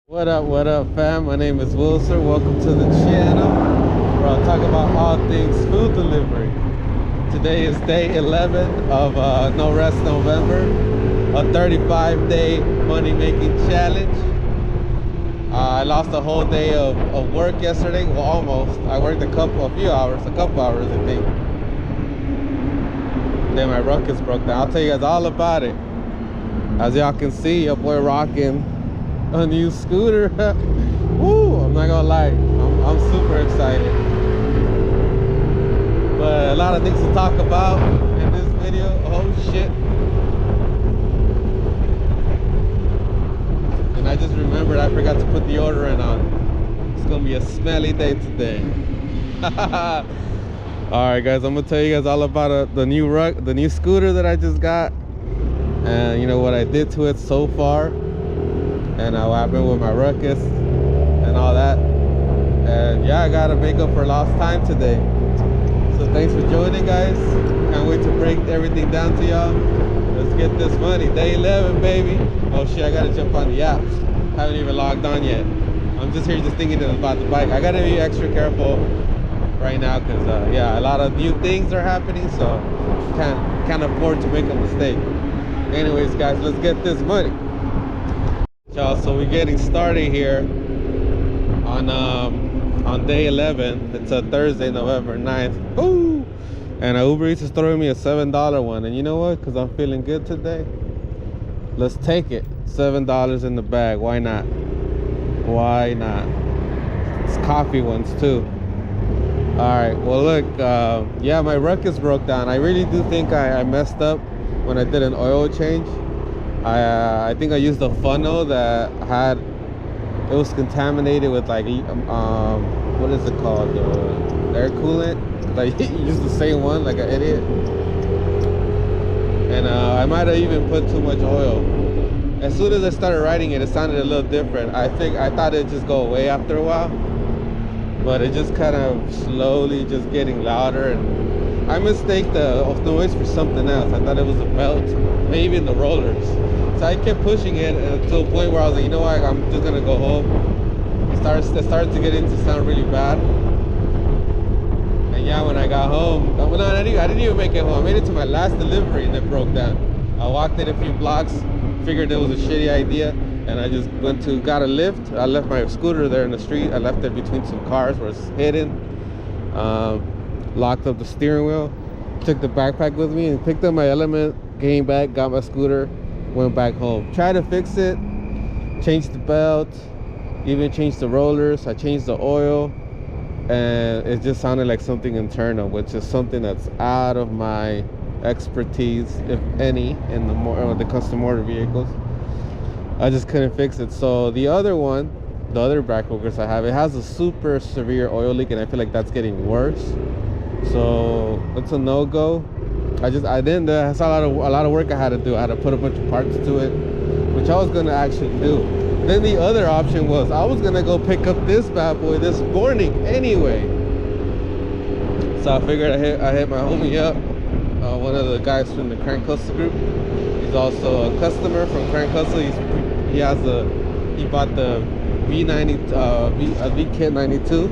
What up, fam? My name is Wilson. Welcome to the channel where I'll talk about all things food delivery. Today is day 11 of No Rest November, a 35-day money-making challenge. I lost a whole day of work yesterday. Well, almost. I worked a couple hours, I think. Then my ruckus broke down. I'll tell you guys all about it. As y'all can see, your boy rocking a new scooter. Woo! I'm not gonna lie, I'm super excited. But a lot of things to talk about in this video. Oh shit! And I just remembered I forgot to put deodorant on. It's gonna be a smelly day today. All right, guys, I'm gonna tell you guys all about the new scooter that I just got, and you know what I did to it so far, and what happened with my ruckus and all that. And yeah, I gotta make up for lost time today. So thanks for joining, guys. Can't wait to break everything down to y'all. Let's get this money. Day 11, baby. Oh shit, I gotta jump on the apps. Haven't even logged on yet. I'm just here just thinking about the bike. I gotta be extra careful right now because yeah, a lot of new things are happening, so can't afford to make a mistake. Anyways, guys, let's get this money. Y'all, so we're getting started here on day 11. It's a Thursday, November 9th. Ooh! And UberEats is throwing me a $7 one. And you know what? Because I'm feeling good today, let's take it. $7 in the bag. Why not? Why not? It's coffee ones too. All right, well look, yeah, my ruckus broke down. I really do think I messed up when I did an oil change. I think I used a funnel that it was contaminated with like what is it called, air coolant. Like used the same one like an idiot, and I might have even put too much oil. As soon as I started riding it, it sounded a little different. I thought it'd just go away after a while, but it just kind of slowly just getting louder, and I mistaked the noise for something else. I thought it was the belt, maybe in the rollers. So I kept pushing it to a point where I was like, you know what, I'm just gonna go home. It started to get into sound really bad. And yeah, when I got home, well, no, I didn't even make it home. I made it to my last delivery and it broke down. I walked it a few blocks, figured it was a shitty idea, and I just got a lift. I left my scooter there in the street. I left it between some cars where it's hidden. Locked up the steering wheel, took the backpack with me and picked up my element, came back, got my scooter, went back home. Tried to fix it, changed the belt, even changed the rollers. I changed the oil, and it just sounded like something internal, which is something that's out of my expertise, if any, in the custom motor vehicles. I just couldn't fix it. So the other back ruckus I have, it has a super severe oil leak, and I feel like that's getting worse. So it's a no-go. I saw a lot of work I had to do. I had to put a bunch of parts to it, which I was gonna actually do. Then the other option was I was gonna go pick up this bad boy this morning anyway. So I figured I hit my homie up, one of the guys from the Crank Hustle group. He's also a customer from Crank Hustle. He bought the V-Kit 92.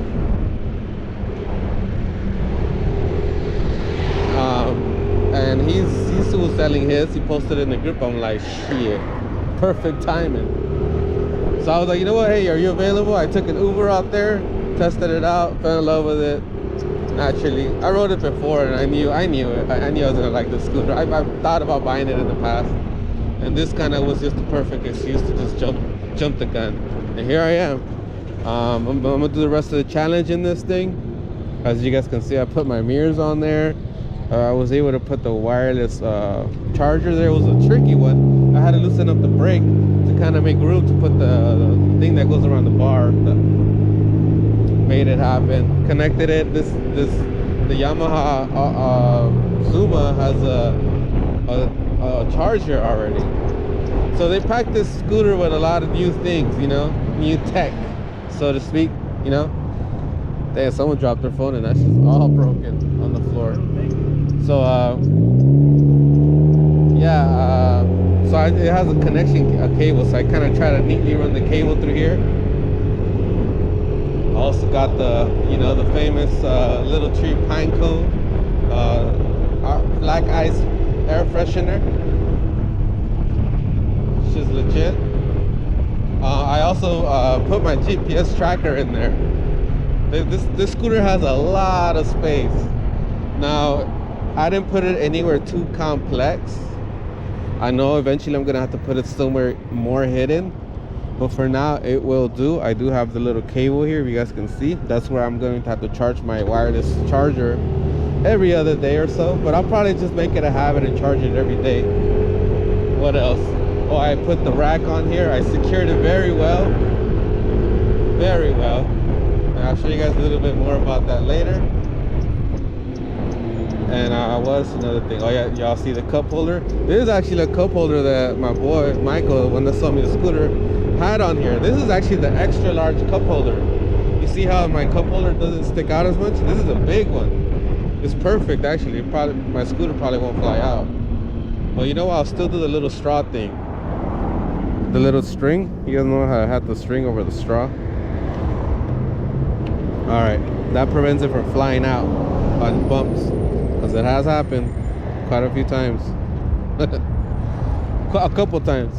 And he's still selling his. He posted it in the group. I'm like, shit, perfect timing. So I was like, you know what, hey, are you available? I took an Uber out there, tested it out, fell in love with it. Naturally, I rode it before, and I knew it. I knew I was gonna like the scooter. I thought about buying it in the past, and this kind of was just the perfect excuse to just jump the gun. And here I am. I'm gonna do the rest of the challenge in this thing. As you guys can see, I put my mirrors on there. I was able to put the wireless charger there. It was a tricky one. I had to loosen up the brake to kind of make room to put the thing that goes around the bar. Made it happen. Connected it. The Yamaha Zuma has a charger already. So they packed this scooter with a lot of new things, you know, new tech, so to speak, you know. Damn, someone dropped their phone and that's just all broken on the floor. So yeah, So it has a connection cable, so I kind of try to neatly run the cable through here. I also got the, the famous Little Tree Pine Cone black ice air freshener. Which is legit. I also put my GPS tracker in there. This scooter has a lot of space. Now, I didn't put it anywhere too complex. I know eventually I'm gonna have to put it somewhere more hidden, but for now it will do. I do have the little cable here, if you guys can see. That's where I'm going to have to charge my wireless charger every other day or so, but I'll probably just make it a habit and charge it every day. What else? Oh, I put the rack on here. I secured it very well. Very well. And I'll show you guys a little bit more about that later. And what's another thing? Oh yeah, y'all see the cup holder? This is actually a cup holder that my boy Michael, when they sold me the scooter, had on here. This is actually the extra large cup holder. You see how my cup holder doesn't stick out as much? This is a big one. It's perfect actually. My scooter probably won't fly out. But you know what? I'll still do the little straw thing. The little string. You guys know how I had the string over the straw? Alright, that prevents it from flying out on bumps. Because it has happened quite a few times. A couple times.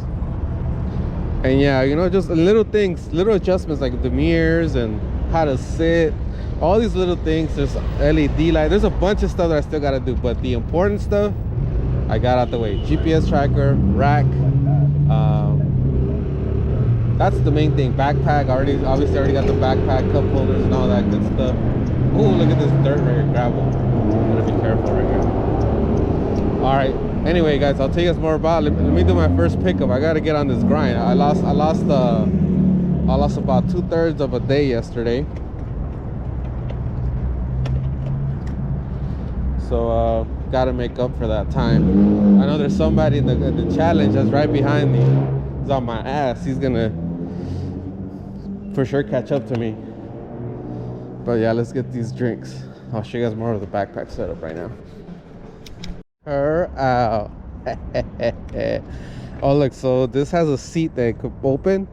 And yeah, just little things, little adjustments like the mirrors and how to sit. All these little things. There's LED light. There's a bunch of stuff that I still got to do. But the important stuff, I got out the way. GPS tracker, rack. That's the main thing. Backpack. Obviously already got the backpack, cup holders and all that good stuff. Oh, look at this dirt right here, gravel. Gotta be careful right here. All right. Anyway, guys, I'll tell you guys more about it. Let me do my first pickup. I gotta get on this grind. I lost about 2/3 of a day yesterday. So gotta make up for that time. I know there's somebody in the challenge that's right behind me. He's on my ass. He's gonna for sure catch up to me. But yeah, let's get these drinks. I'll show you guys more of the backpack setup right now. Her out. Oh look, so this has a seat that could open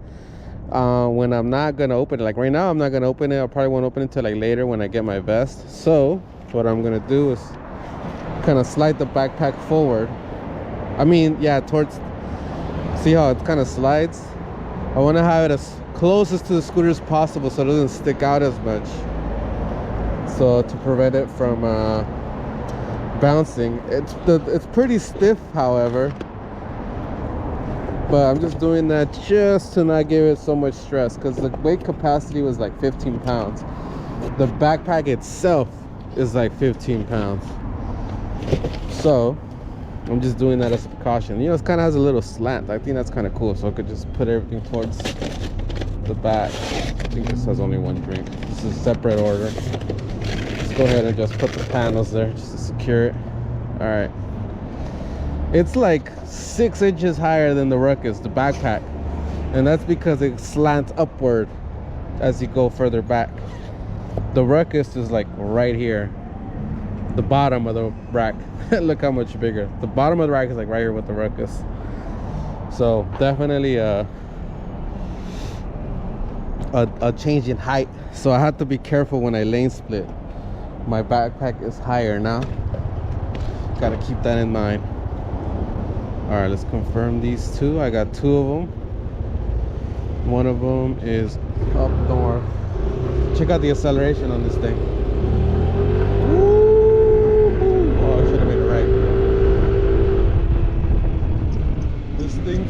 when I'm not gonna open it. Like right now I'm not gonna open it. I probably won't open it till like later when I get my vest. So what I'm gonna do is kind of slide the backpack forward. I mean, yeah, towards, see how it kind of slides? I want to have it as closest to the scooter as possible so it doesn't stick out as much, so to prevent it from bouncing. It's pretty stiff, however, but I'm just doing that just to not give it so much stress, because the weight capacity was like 15 pounds. The backpack itself is like 15 pounds. So I'm just doing that as a precaution. It kind of has a little slant. I think that's kind of cool, so I could just put everything towards the back. I think this has only one drink. This is a separate order. Let's go ahead and just put the panels there just to secure it. All right, it's like 6 inches higher than the Ruckus, the backpack, and that's because it slants upward as you go further back. The Ruckus is like right here, the bottom of the rack. Look how much bigger. The bottom of the rack is like right here with the Ruckus. So definitely a change in height. So I have to be careful when I lane split. My backpack is higher now. Gotta keep that in mind. All right, let's confirm these two. I got 2 of them. One of them is up north. Check out the acceleration on this thing.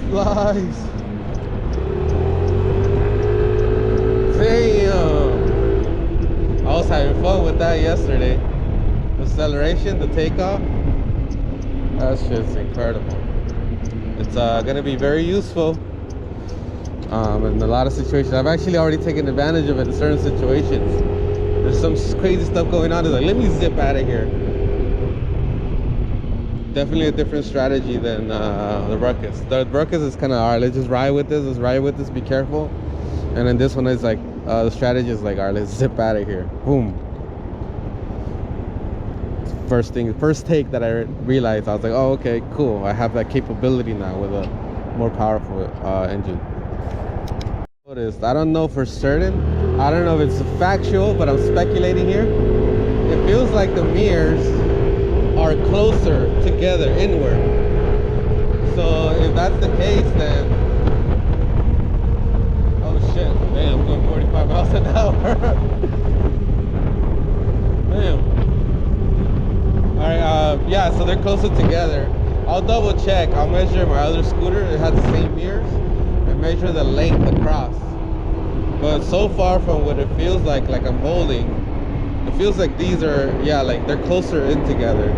Flies. Damn. I was having fun with that yesterday. The acceleration, the takeoff. That shit's incredible. It's gonna be very useful in a lot of situations. I've actually already taken advantage of it in certain situations. There's some crazy stuff going on. It's like, let me zip out of here. Definitely a different strategy than the Ruckus. The Ruckus is kind of, all right, let's just ride with this, be careful. And then this one is like, the strategy is like, all right, let's zip out of here. Boom. It's first take that I realized. I was like, oh, okay, cool. I have that capability now with a more powerful engine. Noticed, I don't know for certain. I don't know if it's factual, but I'm speculating here. It feels like the mirrors are closer together inward. So if that's the case, then oh shit, damn, I'm going 45 miles an hour. Damn. Alright, yeah, so they're closer together. I'll double check. I'll measure my other scooter. It has the same mirrors, and measure the length across. But so far from what it feels like I'm holding, it feels like these are, yeah, like they're closer in together.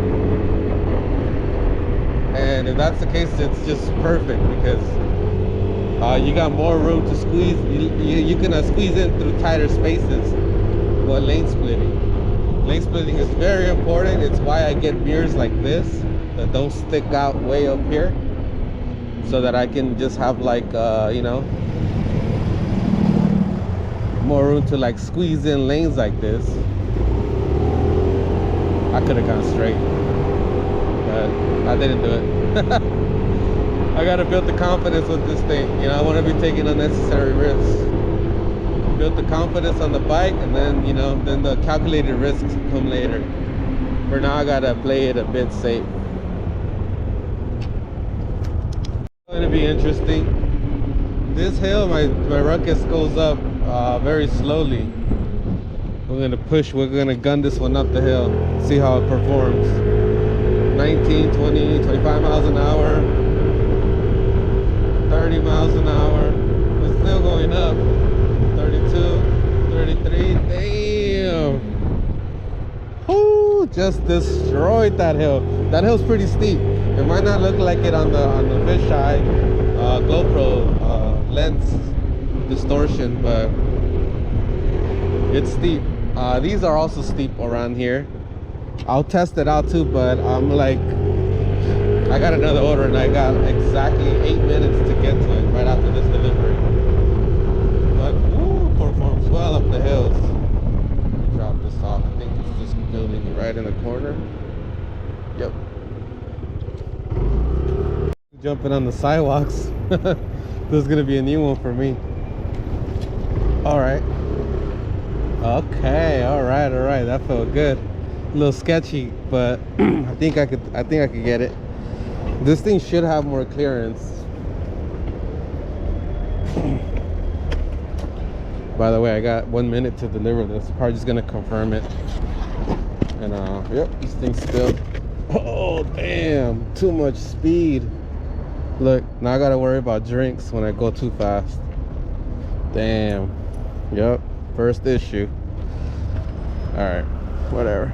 And if that's the case, it's just perfect because you got more room to squeeze. You can squeeze in through tighter spaces. But lane splitting is very important. It's why I get mirrors like this that don't stick out way up here, so that I can just have like you know, more room to like squeeze in lanes like this. I could have gone straight, but I didn't do it. I gotta build the confidence with this thing. You know, I want to be taking unnecessary risks. Build the confidence on the bike, and then, you know, then the calculated risks come later. For now, I gotta play it a bit safe. It's going to be interesting. This hill, my ruckus goes up very slowly. We're gonna gun this one up the hill, see how it performs. 19, 20, 25 miles an hour, 30 miles an hour. It's still going up. 32, 33, damn. Whoo, just destroyed that hill. That hill's pretty steep. It might not look like it on the fisheye GoPro lens distortion, but it's steep. These are also steep around here. I'll test it out too, but I'm like, I got another order and I got exactly 8 minutes to get to it right after this delivery. But woo, performs well up the hills. Drop this off. I think it's this building right in the corner. Yep. Jumping on the sidewalks. This is gonna be a new one for me. All right. Okay. All right. That felt good. A little sketchy, but I think I could get it. This thing should have more clearance. By the way, I got 1 minute to deliver this. Probably just gonna confirm it. And yep, this thing's still. Oh damn, too much speed. Look, now I gotta worry about drinks when I go too fast. Damn. Yep, first issue. All right, whatever.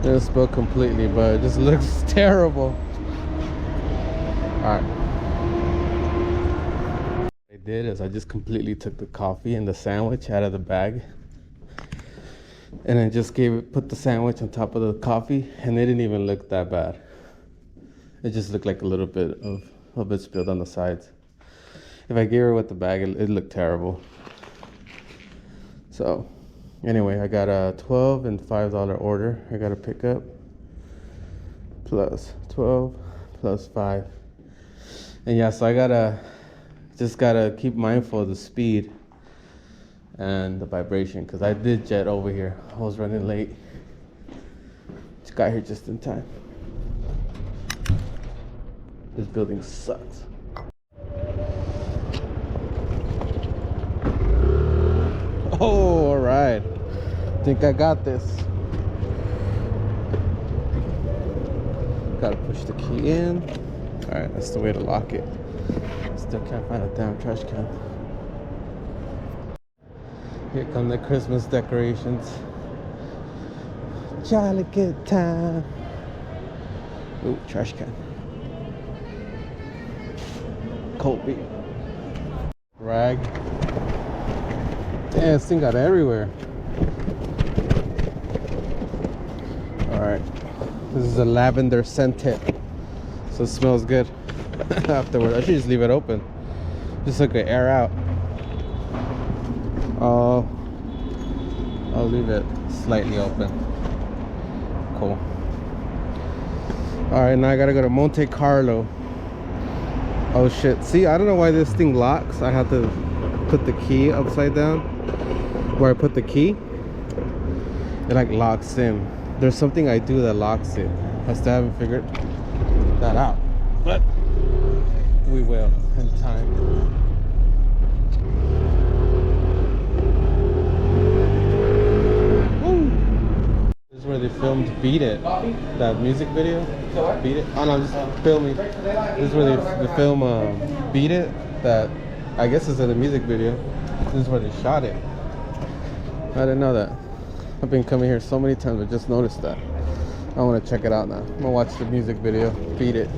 Didn't spill completely, but it just looks terrible. All right. What I did is I just completely took the coffee and the sandwich out of the bag, and then just put the sandwich on top of the coffee, and it didn't even look that bad. It just looked like a little bit spilled on the sides. If I gave her with the bag, it looked terrible. So anyway, I got a $12 and $5 order. I got to pick up plus 12 plus 5. And yeah, so I just gotta keep mindful of the speed and the vibration, because I did jet over here. I was running late. Just got here just in time. This building sucks. Oh, all right. Think I got this. Gotta push the key in. All right, that's the way to lock it. Still can't find a damn trash can. Here come the Christmas decorations. Jolly good time. Ooh, trash can. Cold beer. Rag. Damn, this thing got everywhere. Alright. This is a lavender scented, so it smells good afterward. I should just leave it open. Just like an air out. I'll leave it slightly open. Cool. All right, now I gotta go to Monte Carlo. Oh shit, see, I don't know why this thing locks. I have to put the key upside down. Where I put the key, it like locks in. There's something I do that locks it. I still haven't figured that out, but we will in time. This is where they filmed Beat It, that music video. Beat It? Oh no, I'm just filming. This is where they film Beat It, that I guess is in a music video. This is where they shot it. I didn't know that. I've been coming here so many times, I just noticed that. I want to check it out now. I'm gonna watch the music video. Beat It.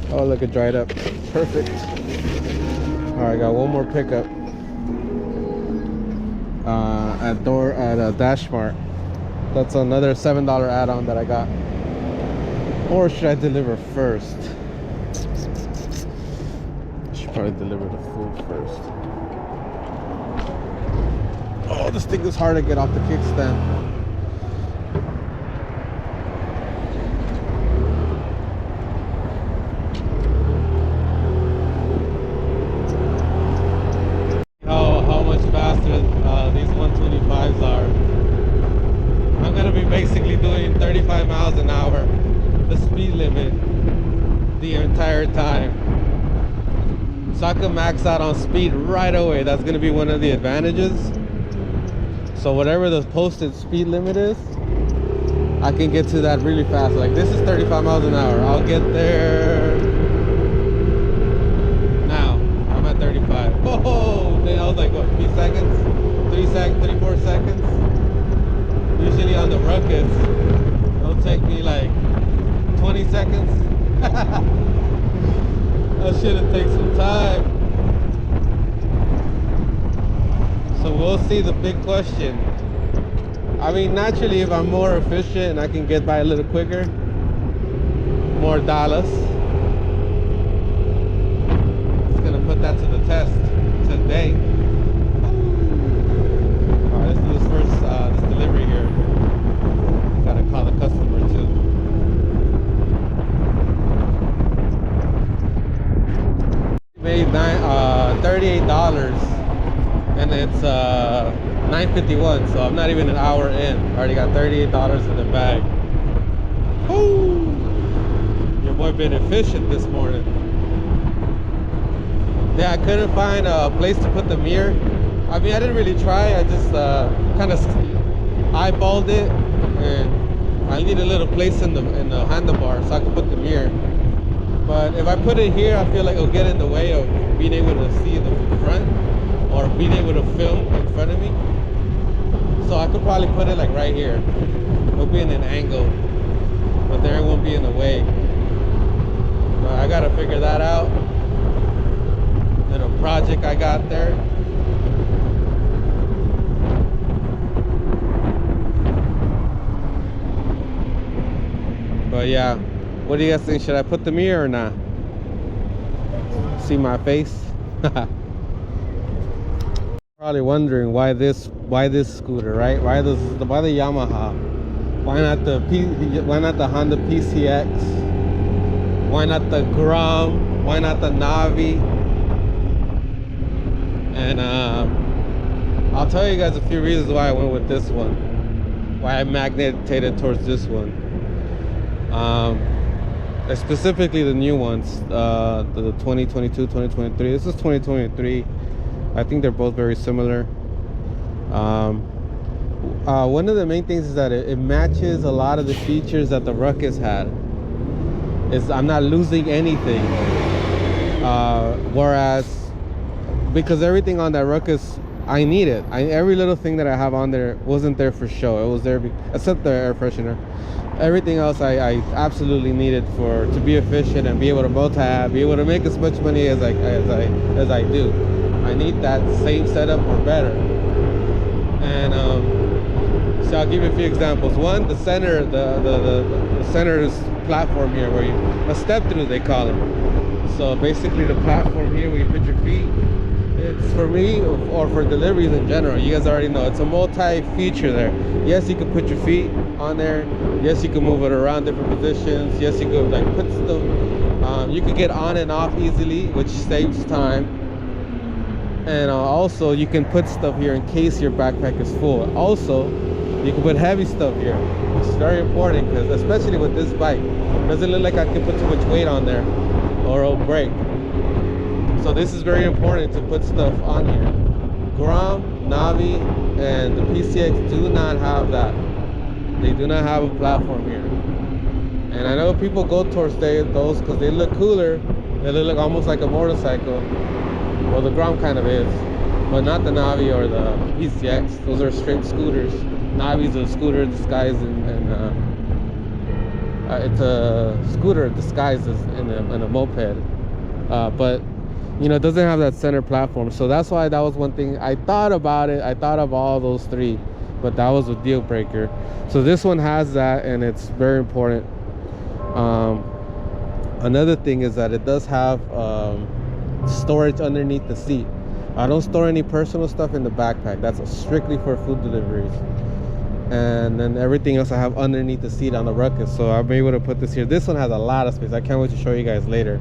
Oh, look, it dried up. Perfect. All right, got one more pickup at Dashmart. That's another $7 add-on that I got. Or should I deliver first? I should probably deliver the food first. Oh, this thing is hard to get off the kickstand. Oh, how much faster these 125s are. I'm gonna be basically doing 35 miles an hour, the speed limit, the entire time. So I can max out on speed right away. That's gonna be one of the advantages. So whatever the posted speed limit is, I can get to that really fast. Like this is 35 miles an hour. I'll get there now. I'm at 35. Oh, then I was like, what, 3 seconds? 4 seconds? Usually on the ruckus, it'll take me like 20 seconds. That shit'll take some time. So we'll see. The big question. I mean, naturally, if I'm more efficient and I can get by a little quicker, more dollars. It's gonna put that to the test today. All right, let's do this first. This delivery here. Gotta call the customer too. Made $38. And it's 9:51, so I'm not even an hour in. Already got $38 in the bag. Woo! Your boy been efficient this morning. Yeah, I couldn't find a place to put the mirror. I mean, I didn't really try. I just kind of eyeballed it, and I need a little place in the handlebar so I can put the mirror. But if I put it here, I feel like it'll get in the way of being able to see the front, or being able to film in front of me. So I could probably put it like right here. It'll be in an angle, but there it won't be in the way. But I gotta figure that out. Little project I got there. But yeah, what do you guys think? Should I put the mirror or not? See my face? Probably wondering why this scooter, right? Why the Yamaha? Why not the Honda PCX? Why not the Grom? Why not the Navi? And I'll tell you guys a few reasons why I went with this one. Why I magnetated towards this one. Specifically the new ones, the 2022, 2023. This is 2023. I think they're both very similar. One of the main things is that it matches a lot of the features that the Ruckus had. I'm not losing anything. Whereas, because everything on that Ruckus, I need it. Every little thing that I have on there wasn't there for show. It was there, except the air freshener. Everything else I absolutely needed to be efficient and be able to multi-app, be able to make as much money as I do. I need that same setup or better. And so I'll give you a few examples. One, the center, the center's platform here, where a step through they call it. So basically the platform here where you put your feet, it's for me or for deliveries in general. You guys already know it's a multi-feature there. Yes, you can put your feet on there. Yes, you can move it around different positions. Yes, you could like put stuff. You could get on and off easily, which saves time. And also, you can put stuff here in case your backpack is full. Also, you can put heavy stuff here. It's very important because, especially with this bike, it doesn't look like I can put too much weight on there or it'll break. So this is very important to put stuff on here. Grom, Navi, and the PCX do not have that. They do not have a platform here. And I know people go towards those because they look cooler. They look almost like a motorcycle. Well, the Grom kind of is, but not the Navi or the PCX. Those are straight scooters. Navi's a scooter disguised it's a scooter disguised as in a moped. But you know, it doesn't have that center platform. So that's why that was one thing. I thought about it. I thought of all those three, but that was a deal breaker. So this one has that, and it's very important. Another thing is that it does have storage underneath the seat. I don't store any personal stuff in the backpack. That's strictly for food deliveries. And then everything else I have underneath the seat on the Ruckus. So I'm able to put this here. This one has a lot of space. I can't wait to show you guys later.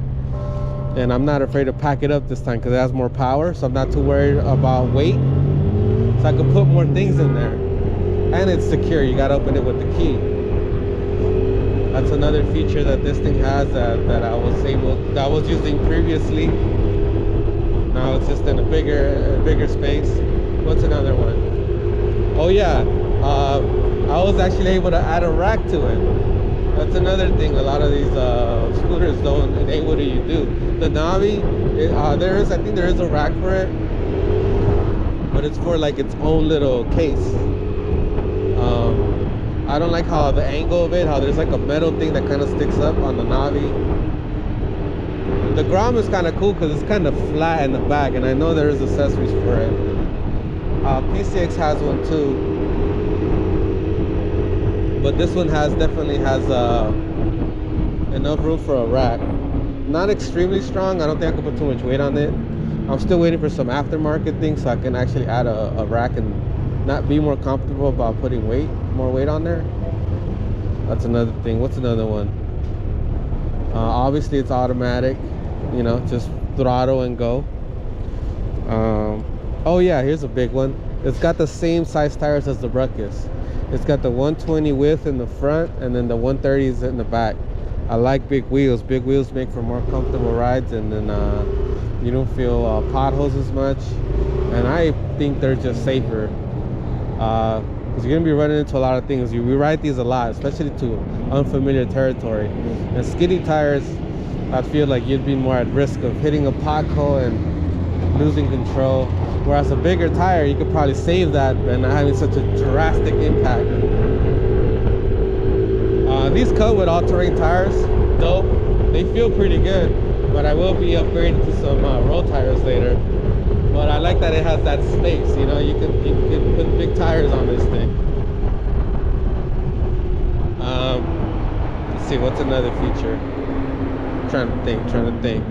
And I'm not afraid to pack it up this time because it has more power, so I'm not too worried about weight. So I can put more things in there. And it's secure. You gotta open it with the key. That's another feature that this thing has that I was using previously. Now it's just in a bigger space. What's another one? Oh yeah, I was actually able to add a rack to it. That's another thing a lot of these scooters don't enable you to do. The Navi, I think there is a rack for it, but it's for like its own little case. I don't like how the angle of it, how there's like a metal thing that kind of sticks up on the Navi. The Grom is kind of cool because it's kind of flat in the back, and I know there is accessories for it. PCX has one too. But this one definitely has enough room for a rack. Not extremely strong. I don't think I can put too much weight on it. I'm still waiting for some aftermarket things so I can actually add a rack and not be more comfortable about putting more weight on there. That's another thing. What's another one? Obviously it's automatic, you know, just throttle and go. Oh yeah, here's a big one. It's got the same size tires as the Ruckus. It's got the 120 width in the front and then the 130s in the back. I like big wheels. Big wheels make for more comfortable rides, and then you don't feel potholes as much. And I think they're just safer because you're gonna be running into a lot of things. We ride these a lot, especially to unfamiliar territory. And skinny tires, I feel like you'd be more at risk of hitting a pothole and losing control. Whereas a bigger tire, you could probably save that and not having such a drastic impact. These come with all-terrain tires. Dope. They feel pretty good, but I will be upgrading to some road tires later. But I like that it has that space. You know, you can put big tires on this thing. Let's see, what's another feature? Trying to think.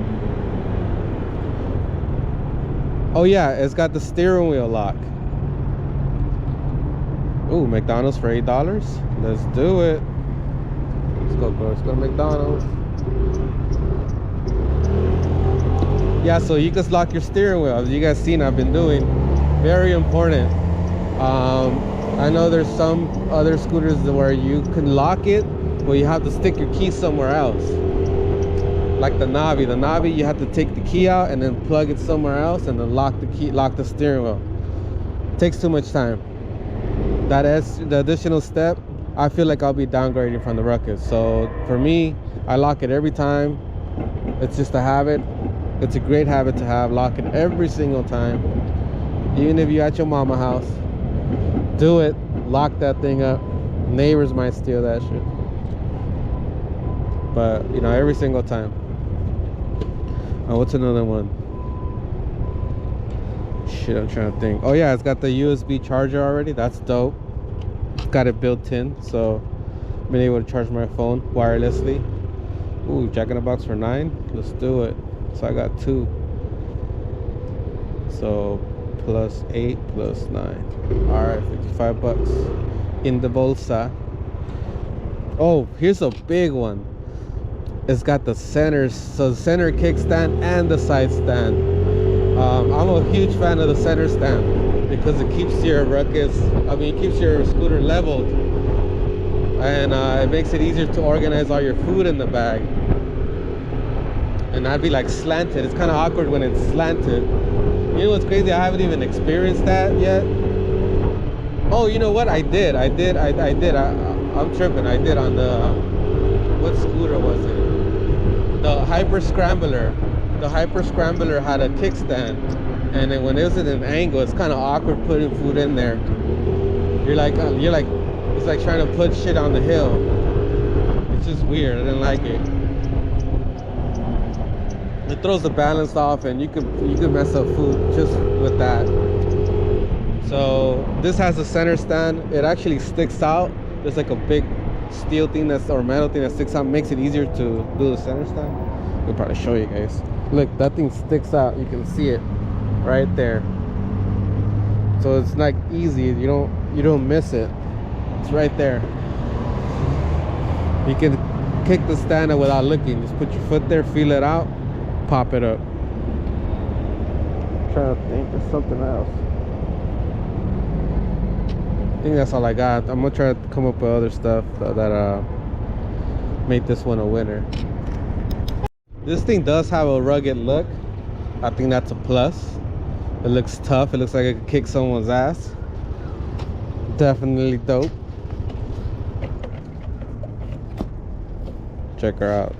Oh yeah, it's got the steering wheel lock. Ooh, McDonald's for $8. Let's do it. Let's go to McDonald's. Yeah, so you just lock your steering wheel. As you guys seen, I've been doing. Very important. I know there's some other scooters where you can lock it, but you have to stick your key somewhere else. Like the Navi. The Navi, you have to take the key out and then plug it somewhere else and then lock the steering wheel. It takes too much time. The additional step, I feel like I'll be downgrading from the Ruckus. So for me, I lock it every time. It's just a habit. It's a great habit to have. Lock it every single time. Even if you're at your mama house, do it. Lock that thing up. Neighbors might steal that shit. But, you know, every single time. Oh, what's another one? Shit, I'm trying to think. Oh yeah, it's got the USB charger already. That's dope. It's got it built in, so I've been able to charge my phone wirelessly. Ooh, Jack in the Box for $9. Let's do it. So I got 2. So plus 8 plus 9. All right, $55 in the bolsa. Oh, here's a big one. It's got the center, so the center kickstand and the side stand. I'm a huge fan of the center stand because it keeps your it keeps your scooter leveled, and it makes it easier to organize all your food in the bag. And not be like slanted. It's kind of awkward when it's slanted. You know what's crazy? I haven't even experienced that yet. Oh, you know what? I did. I'm tripping. I did on the, what scooter was it? The Hyper Scrambler. The Hyper Scrambler had a kickstand, and then when it was at an angle, it's kind of awkward putting food in there. You're like, it's like trying to put shit on the hill. It's just weird. I didn't like it. It throws the balance off, and you could mess up food just with that. So this has a center stand. It actually sticks out. There's like a big steel thing or metal thing that sticks out, makes it easier to do the center stand. I'll probably show you guys. Look, that thing sticks out. You can see it right there. So it's like easy. You don't miss it. It's right there. You can kick the stand up without looking. Just put your foot there, feel it out, pop it up. I'm trying to think of something else. I think that's all I got. I'm gonna try to come up with other stuff that made this one a winner. This thing does have a rugged look. I think that's a plus. It looks tough. It looks like it could kick someone's ass. Definitely dope. Check her out.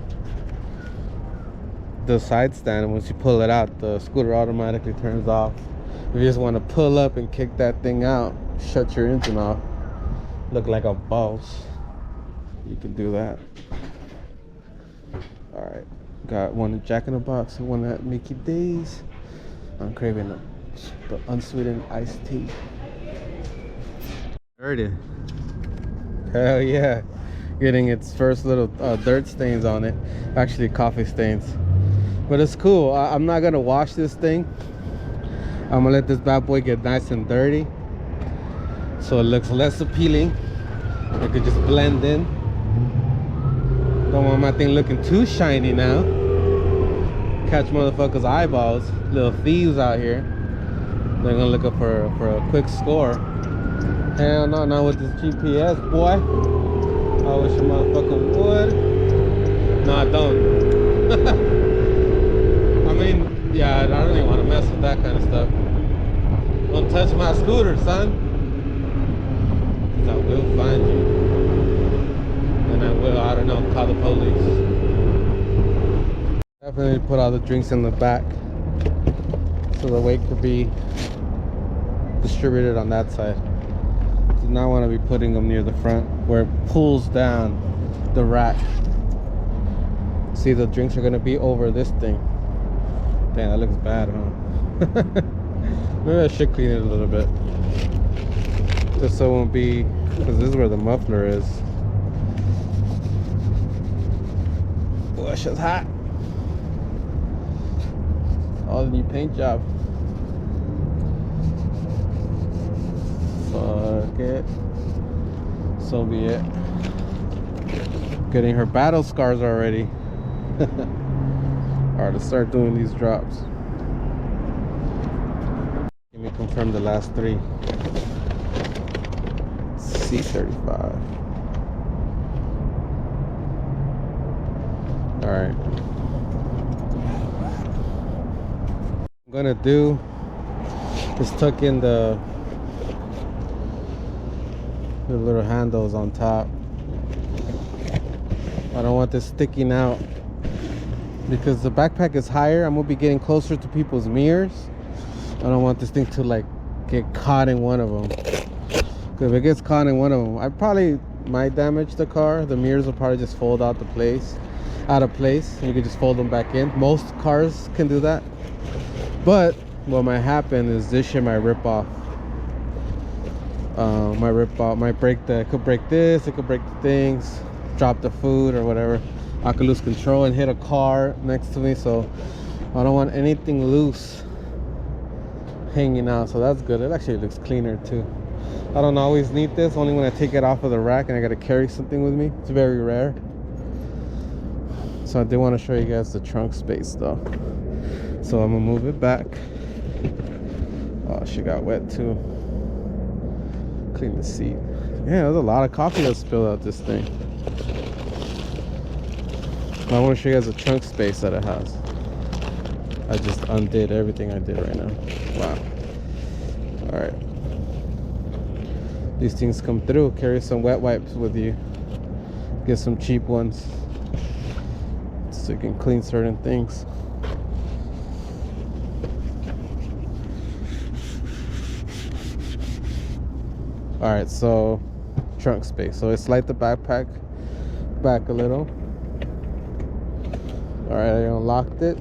The side stand, once you pull it out, the scooter automatically turns off. If you just want to pull up and kick that thing out, shut your engine off, look like a boss, you can do that. All right, got one at Jack in the Box and one at Mickey D's. I'm craving the unsweetened iced tea. Heard it. Hell yeah. Getting its first little dirt stains on it. Actually coffee stains. But it's cool. I'm not gonna wash this thing. I'm gonna let this bad boy get nice and dirty, so it looks less appealing. It could just blend in. Don't want my thing looking too shiny now. Catch motherfuckers' eyeballs. Little thieves out here. They're gonna look up for a quick score. Hell no, not with this GPS, boy. I wish a motherfucker would. No, I don't. I mean, yeah, I don't even want to mess with that kind of stuff. Don't touch my scooter, son. I will find you. And I will, I don't know, call the police. Definitely put all the drinks in the back so the weight could be distributed on that side. Do not want to be putting them near the front where it pulls down the rack. See, the drinks are going to be over this thing. Damn, that looks bad, huh? Maybe I should clean it a little bit, just so it won't be, because this is where the muffler is. Oh, that shit's hot. All the new paint job. Fuck it. So be it. Getting her battle scars already. Alright, let's start doing these drops. Let me confirm the last three. C35. Alright. What I'm gonna do is tuck in the little handles on top. I don't want this sticking out, because the backpack is higher. I'm gonna be getting closer to people's mirrors. I don't want this thing to like get caught in one of them, because if it gets caught in one of them, I probably might damage the car. The mirrors will probably just fold out of place, and you can just fold them back in. Most cars can do that, but what might happen is this shit might rip off. Might break it could break this, it could break the things, drop the food or whatever. I could lose control and hit a car next to me, so I don't want anything loose hanging out. So that's good. It actually looks cleaner too. I don't always need this, only when I take it off of the rack and I gotta carry something with me. It's very rare. So I did want to show you guys the trunk space though. So I'm gonna move it back. Oh, she got wet too. Clean the seat. Yeah, there's a lot of coffee that spilled out this thing. I want to show you guys the trunk space that it has. I just undid everything I did right now. Wow. All right. These things come through. Carry some wet wipes with you. Get some cheap ones so you can clean certain things. All right, so trunk space. So I slide the backpack back a little. All right, I unlocked it.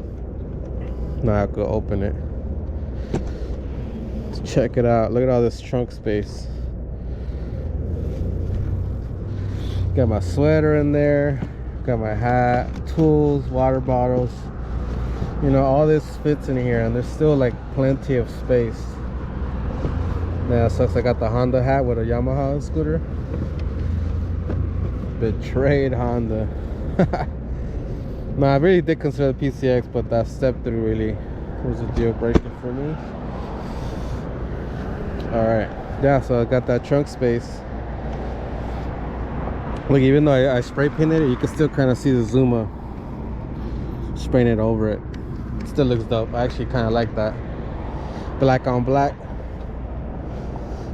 Now I go open it. Let's check it out. Look at all this trunk space. Got my sweater in there. Got my hat, tools, water bottles. You know, all this fits in here, and there's still like plenty of space. Yeah, sucks I got the Honda hat with a Yamaha scooter. Betrayed Honda. No, I really did consider the PCX, but that step through really was a deal breaker for me. Alright, yeah, so I got that trunk space. Look, even though I spray painted it, you can still kind of see the Zuma spraying it over it. Still looks dope. I actually kind of like that. Black on black.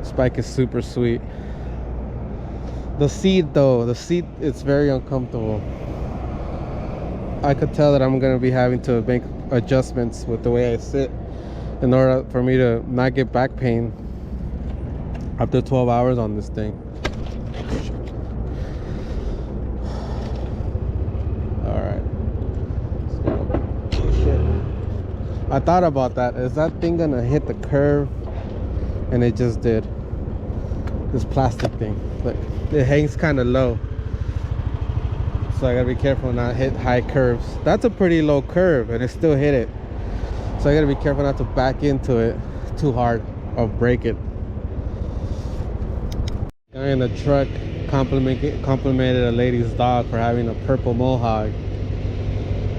Spike is super sweet. The seat though, it's very uncomfortable. I could tell that I'm gonna be having to make adjustments with the way I sit in order for me to not get back pain after 12 hours on this thing. Alright. Oh shit. I thought about that. Is that thing gonna hit the curve? And it just did. This plastic thing. Look, it hangs kind of low. So I gotta be careful not hit high curves. That's a pretty low curve and it still hit it. So I gotta be careful not to back into it too hard or break it. Guy in the truck complimented a lady's dog for having a purple mohawk.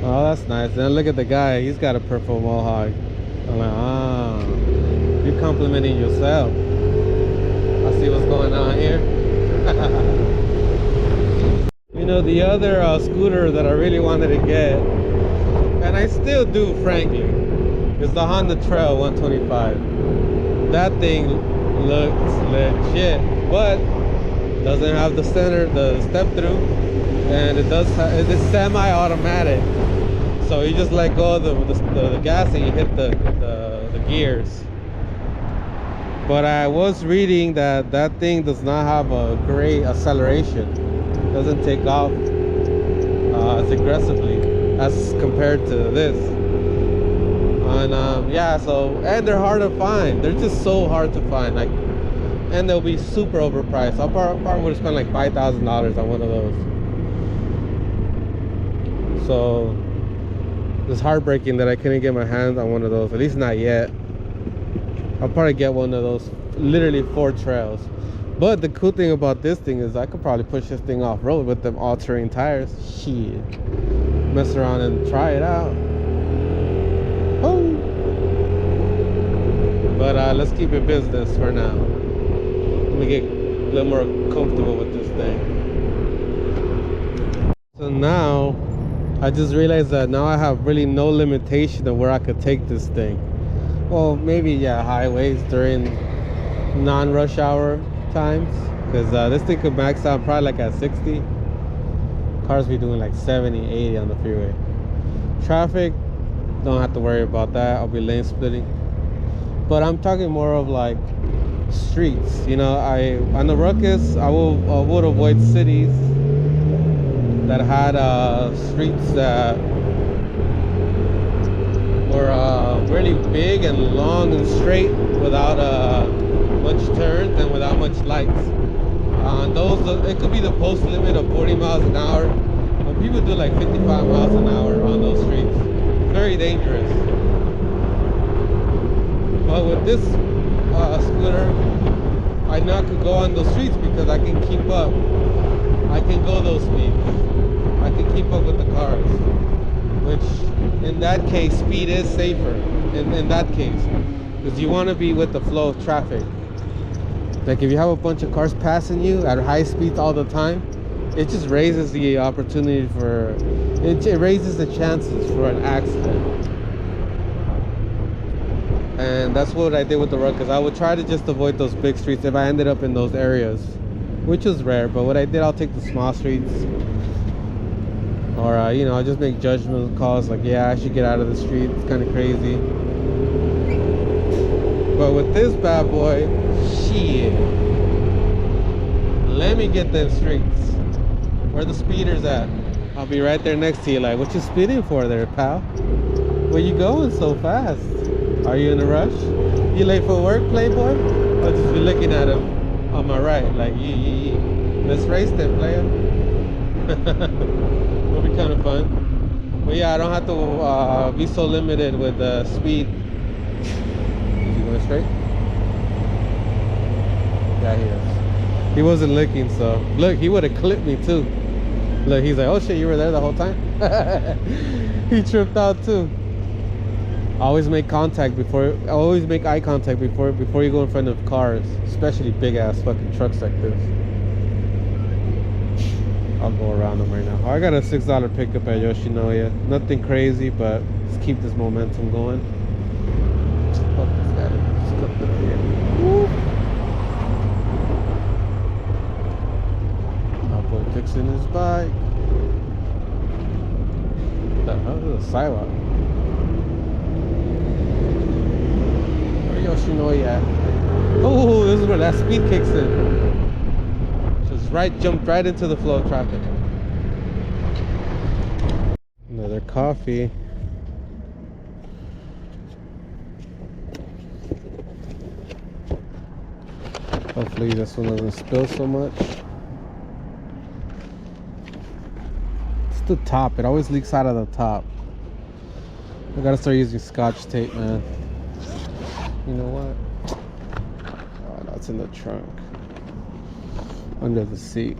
Oh, that's nice. Then look at the guy, he's got a purple mohawk. I'm like, ah, you're complimenting yourself. I see what's going on here. You know, the other scooter that I really wanted to get, and I still do frankly, is the Honda Trail 125. That thing looks legit, but doesn't have the step through, and it's semi-automatic. So you just let go of the gas and you hit the gears. But I was reading that that thing does not have a great acceleration. It doesn't take off as aggressively as compared to this. And yeah, so, and they're hard to find. They're just so hard to find. Like, and they'll be super overpriced. I probably would have spent like $5,000 on one of those. So it's heartbreaking that I couldn't get my hands on one of those, at least not yet. I'll probably get one of those, literally 4 trails. But the cool thing about this thing is I could probably push this thing off-road with them all-terrain tires. Shit. Mess around and try it out. Oh. But let's keep it business for now. Let me get a little more comfortable with this thing. So now, I just realized that now I have really no limitation of where I could take this thing. Well, maybe, yeah, highways during non-rush hour times. Because this thing could max out probably like at 60. Cars be doing like 70, 80 on the freeway. Traffic, don't have to worry about that. I'll be lane splitting. But I'm talking more of like streets. You know, on the ruckus, I would avoid cities that had streets that were really big and long and straight without much turns and without much lights. It could be the post limit of 40 miles an hour, but people do like 55 miles an hour on those streets. Very dangerous. But with this scooter, I know I could go on those streets because I can keep up. I can go those speeds. I can keep up with the cars. Which, in that case, speed is safer. In that case, because you want to be with the flow of traffic. Like if you have a bunch of cars passing you at high speeds all the time, it just raises the opportunity for, it raises the chances for an accident. And that's what I did with the road, because I would try to just avoid those big streets if I ended up in those areas, which was rare. But what I did, I'll take the small streets, or you know, I'll just make judgment calls like, yeah, I should get out of the street, it's kind of crazy. But with this bad boy, shit, let me get them streets. Where the speeders at? I'll be right there next to you like, what you speeding for there, pal? Where you going so fast? Are you in a rush? You late for work, playboy? I'll just be looking at him on my right like, yee. Let's race then, player. It'll be kind of fun. But yeah, I don't have to be so limited with the speed. Is he going straight? Yeah, he is. He wasn't looking, so look, he would have clipped me too. Look, he's like, oh shit, you were there the whole time? He tripped out too. Always make contact before, always make eye contact before you go in front of cars, especially big ass fucking trucks like this. I'll go around them right now. Oh, I got a $6 pickup at Yoshinoya. Nothing crazy, but let's keep this momentum going. Fuck this guy. Let's go through here. Woo. My boy fixing his bike. What the hell is a sidewalk? Yoshinoya. Oh, this is where that speed kicks in. Just jumped right into the flow of traffic. Another coffee. Hopefully this one doesn't spill so much. It's the top. It always leaks out of the top. I gotta start using Scotch tape, man. You know what? Oh, that's in the trunk. Under the seat.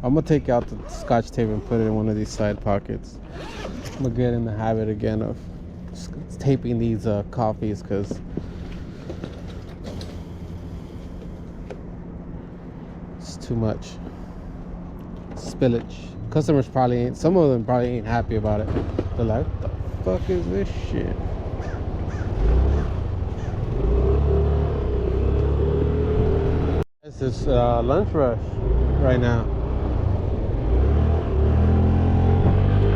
I'm gonna take out the Scotch tape and put it in one of these side pockets. I'm gonna get in the habit again of taping these coffees, because it's too much spillage. Customers probably ain't, some of them probably ain't happy about it. They're like, what the fuck is this shit? This is lunch rush right now,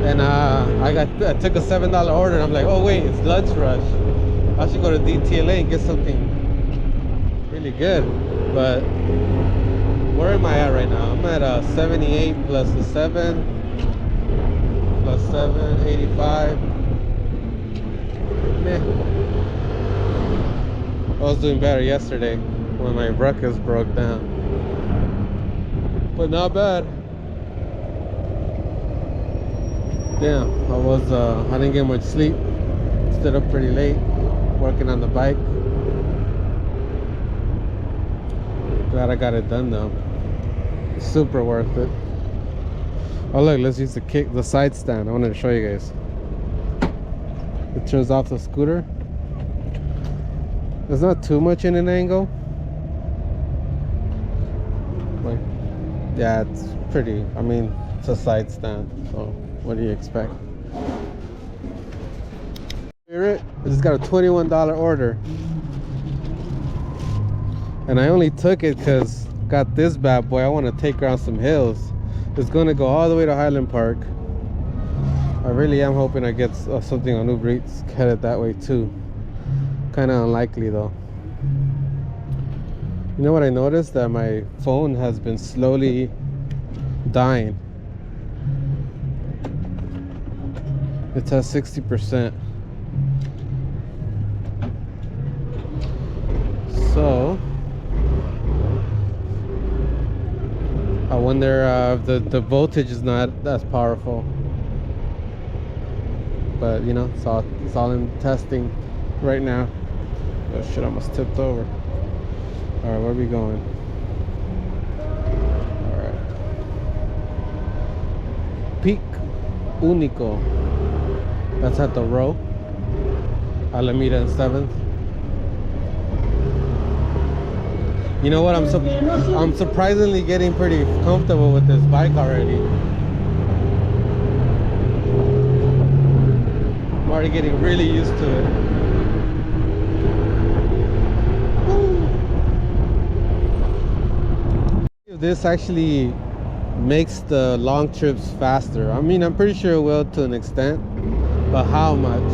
and I took a $7 order, and I'm like, oh wait, it's lunch rush. I should go to DTLA and get something really good. But where am I at right now? I'm at 78 plus the 7 plus 7, 85. Meh. I was doing better yesterday when my ruckus broke down, but not bad. Damn, I didn't get much sleep. Stood up pretty late working on the bike. Glad I got it done though. Super worth it. Oh look, let's use the side stand. I wanted to show you guys. It turns off the scooter. There's not too much in an angle. Like, yeah, it's pretty. I mean, it's a side stand, so what do you expect? I just got a $21 order, and I only took it because got this bad boy. I want to take her on some hills. It's gonna go all the way to Highland Park. I really am hoping I get something on UberEats headed that way too. Kind of unlikely though. You know what I noticed? That my phone has been slowly dying. It's at 60%. So I wonder if the voltage is not as powerful. But you know, it's all in testing right now. Oh shit, I almost tipped over. All right, where are we going? All right. Peak Único. That's at the row. Alameda and 7th. You know what? I'm surprisingly getting pretty comfortable with this bike already. I'm already getting really used to it. This actually makes the long trips faster. I mean, I'm pretty sure it will to an extent, but how much?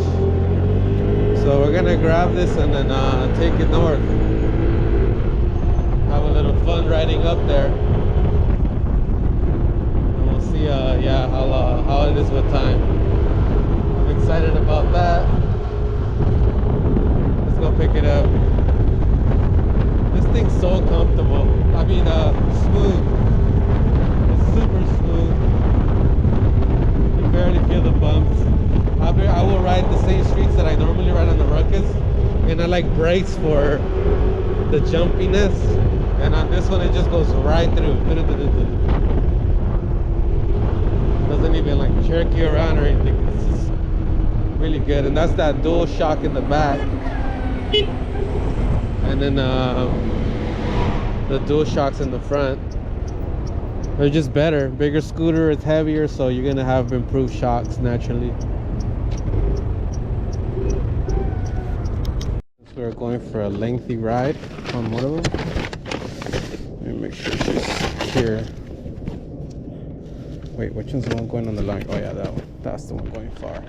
So we're gonna grab this and then take it north. Have a little fun riding up there. And we'll see yeah, how it is with time. I'm excited about that. Let's go pick it up. This thing's so comfortable. I mean, smooth. It's super smooth. You barely feel the bumps. I will ride the same streets that I normally ride on the Ruckus, and I like brakes for the jumpiness. And on this one, it just goes right through. Doesn't even like jerk you around or anything. It's just really good. And that's that dual shock in the back. And then the dual shocks in the front. They're just better. Bigger scooter, it's heavier, so you're gonna have improved shocks naturally. So we're going for a lengthy ride on one of them. Let me make sure she's secure. Wait, which one's the one going on the line? Oh yeah, that one. That's the one going far.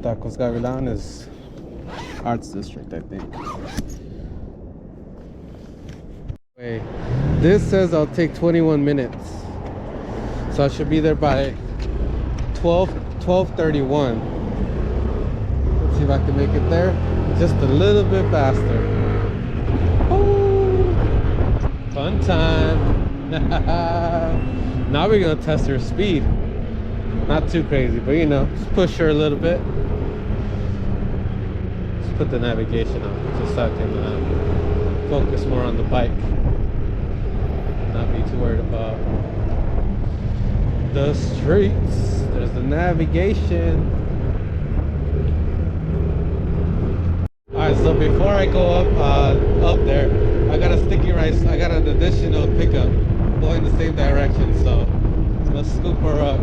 Tacos Gavilan is Arts District, I think. Wait, this says I'll take 21 minutes. So I should be there by 12:31. Let's see if I can make it there just a little bit faster. Ooh, fun time. Now we're gonna test her speed. Not too crazy, but you know, just push her a little bit. Just put the navigation on just so I can focus more on the bike. Not be too worried about the streets. There's the navigation. Alright, so before I go up there, I got a sticky rice. I got an additional pickup going the same direction, so let's scoop her up.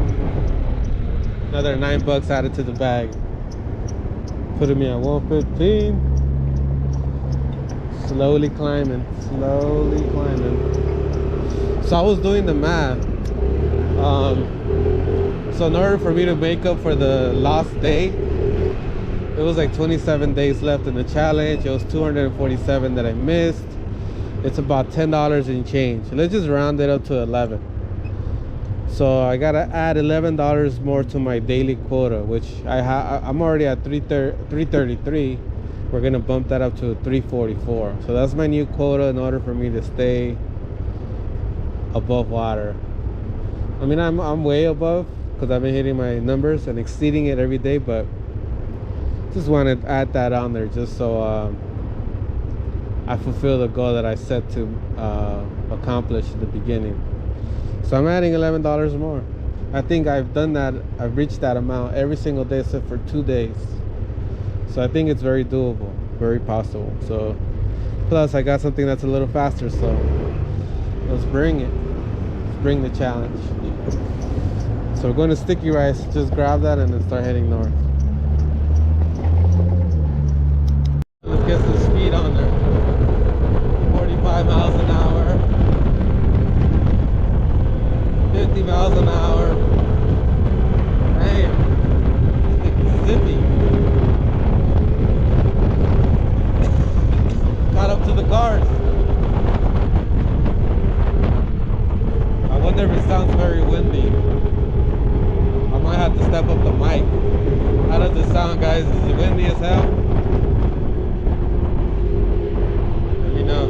Another $9 added to the bag, putting me at 115. Slowly climbing. So I was doing the math. So in order for me to make up for the lost day, it was like 27 days left in the challenge. It was 247 that I missed. It's about $10 in change. Let's just round it up to 11. So I gotta add $11 more to my daily quota, which I'm already at 333. We're gonna bump that up to 344. So that's my new quota in order for me to stay above water. I mean, I'm way above because I've been hitting my numbers and exceeding it every day, but just wanted to add that on there just so I fulfill the goal that I set to accomplish at the beginning. So I'm adding $11 more. I think I've done that. I've reached that amount every single day except for 2 days. So I think it's very doable, very possible. So plus I got something that's a little faster, so let's bring it. Let's bring the challenge. So we're going to Sticky Rice. Just grab that and then start heading north. Let's get some speed on there. 45 miles an hour. 50 miles an hour. Damn. It's zippy. Caught up to the cars. I wonder if it sounds very windy. I might have to step up the mic. How does it sound, guys? Is it windy as hell? Let me know.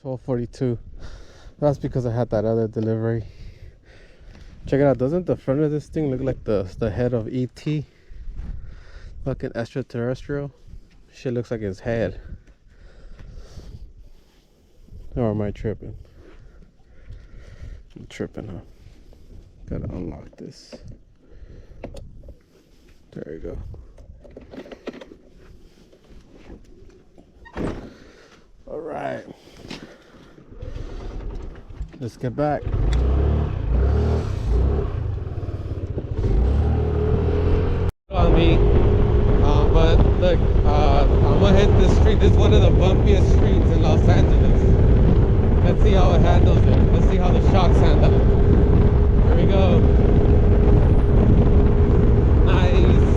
12:42. That's because I had that other delivery. Check it out. Doesn't the front of this thing look like the head of E.T.? Fucking extraterrestrial. Shit looks like his head. Or am I tripping? I'm tripping, huh? Gotta unlock this. There you go. All right. Let's get back. On me. But look, I'm gonna hit this street. This is one of the bumpiest streets in Los Angeles. Let's see how it handles it. Let's see how the shocks handle it. Here we go. Nice.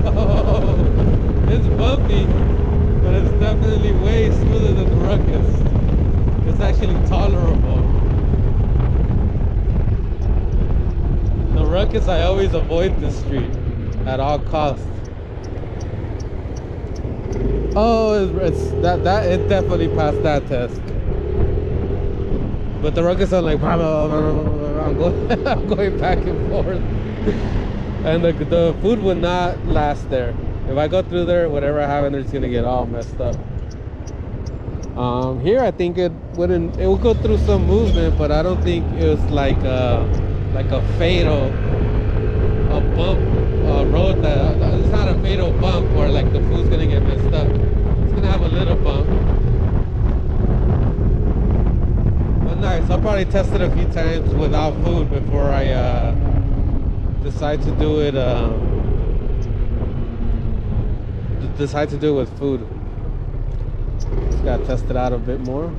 Oh, it's bumpy, but it's definitely way smoother than the ruckus. It's actually tolerable. The ruckus, I always avoid this street at all costs. Oh, it definitely passed that test. But the ruckus, I'm like, I'm going back and forth. And the food would not last there. If I go through there, whatever I have in there is gonna get all messed up. Here I think it wouldn't. It will go through some movement, but I don't think it was like a fatal bump road. That it's not a fatal bump where like the food's gonna get messed up. It's gonna have a little bump. But nice. I'll probably test it a few times without food before I decide to do it. Decide to do it with food. Just gotta test it out a bit more.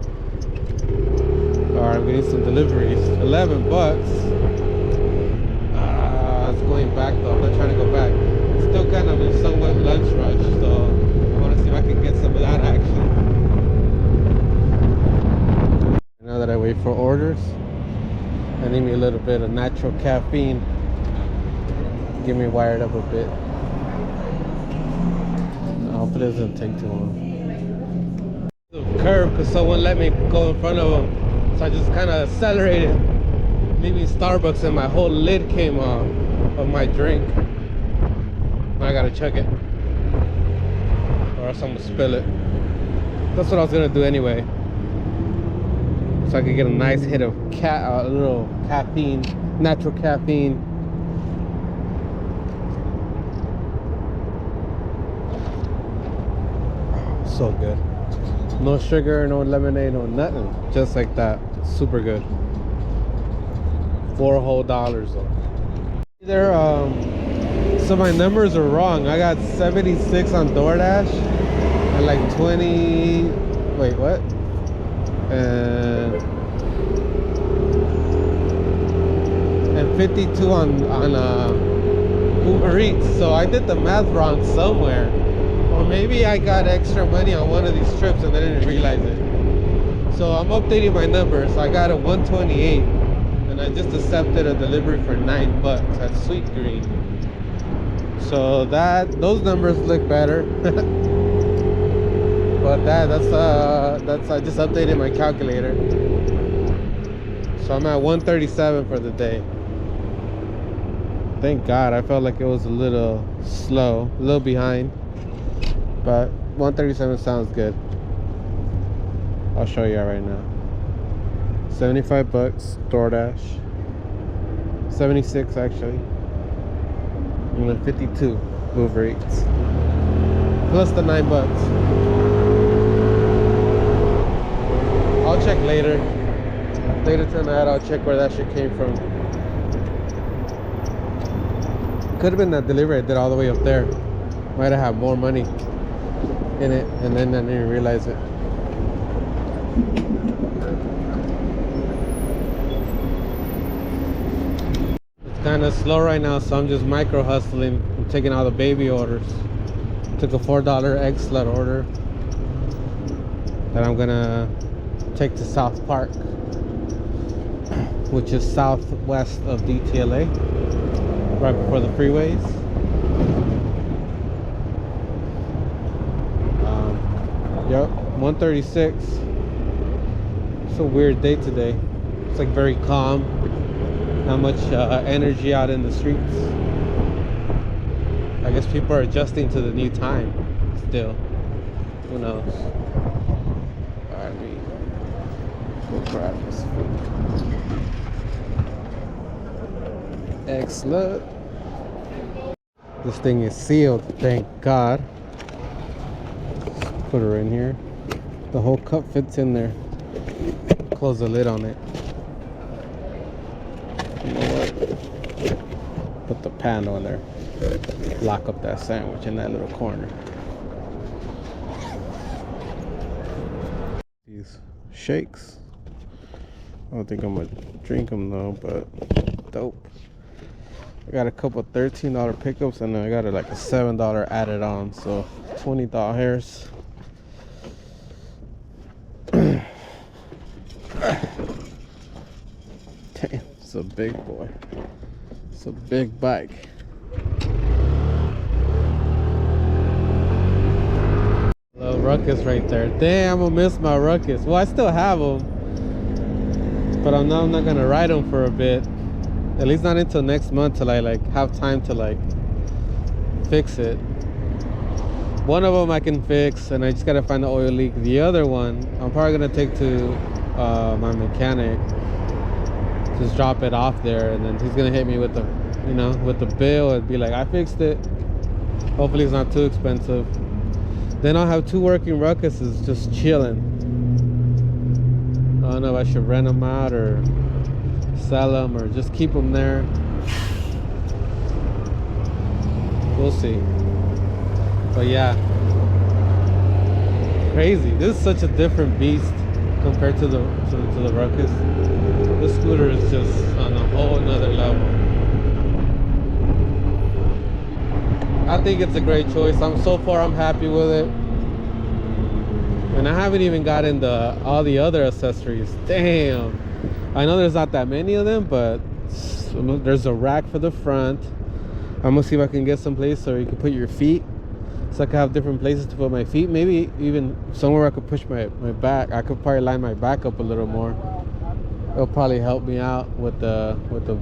Alright, I'm getting some deliveries. 11 bucks. It's going back though. I'm not trying to go back. It's still kind of a somewhat lunch rush, so I want to see if I can get some of that action. Now that I wait for orders, I need me a little bit of natural caffeine. Get me wired up a bit. I hope it doesn't take too long. The curve, because someone let me go in front of them, so I just kind of accelerated, leaving Starbucks, and my whole lid came off of my drink. Now I gotta chug it, or else I'm gonna spill it. That's what I was gonna do anyway, so I could get a nice hit of a little caffeine, natural caffeine. So good. No sugar, no lemonade, no nothing. Just like that. Super good. $4 whole though. There, so my numbers are wrong. I got 76 on DoorDash and like 20. Wait, what? And 52 on UberEats. So I did the math wrong somewhere. Or maybe I got extra money on one of these trips and I didn't realize it. So I'm updating my numbers. I got a 128 and I just accepted a delivery for $9 at Sweet Green. So those numbers look better. But that's I just updated my calculator. So I'm at 137 for the day. Thank God. I felt like it was a little slow, a little behind. But 137 sounds good. I'll show you right now. 75 bucks DoorDash. 76 actually. And then 52 UberEats. Plus the $9. I'll check later. Later tonight I'll check where that shit came from. Could have been that delivery I did all the way up there. Might have had more money in it, and then I didn't realize it. It's kind of slow right now, so I'm just micro hustling. I'm taking all the baby orders. Took a $4 egg slut order that I'm gonna take to South Park, which is southwest of DTLA, right before the freeways. Yep, 136. It's a weird day today. It's like very calm. Not much energy out in the streets. I guess people are adjusting to the new time still. Who knows? Alright, we'll grab this food. Excellent. This thing is sealed, thank God. Put her in here. The whole cup fits in there. Close the lid on it. You know what? Put the pan on there. Lock up that sandwich in that little corner. These shakes. I don't think I'm gonna drink them though, but dope. I got a couple $13 pickups and then I got like a $7 added on, so $20. Damn, it's a big boy. It's a big bike. Little ruckus right there. Damn, I'm gonna miss my ruckus. Well, I still have them, but I'm not gonna ride them for a bit. At least not until next month till I like have time to like fix it. One of them I can fix, and I just gotta find the oil leak. The other one, I'm probably gonna take to my mechanic. Just drop it off there, and then he's gonna hit me with the, you know, with the bill and be like, I fixed it. Hopefully it's not too expensive. Then I'll have 2 working ruckuses just chilling. I don't know if I should rent them out or sell them or just keep them there. We'll see. But yeah, crazy. This is such a different beast compared to the ruckus. This scooter is just on a whole nother level. I think it's a great choice. So far I'm happy with it. And I haven't even gotten all the other accessories. Damn. I know there's not that many of them, but there's a rack for the front. I'm gonna see if I can get some place so you can put your feet. So I can have different places to put my feet. Maybe even somewhere I could push my back. I could probably line my back up a little more. It'll probably help me out with the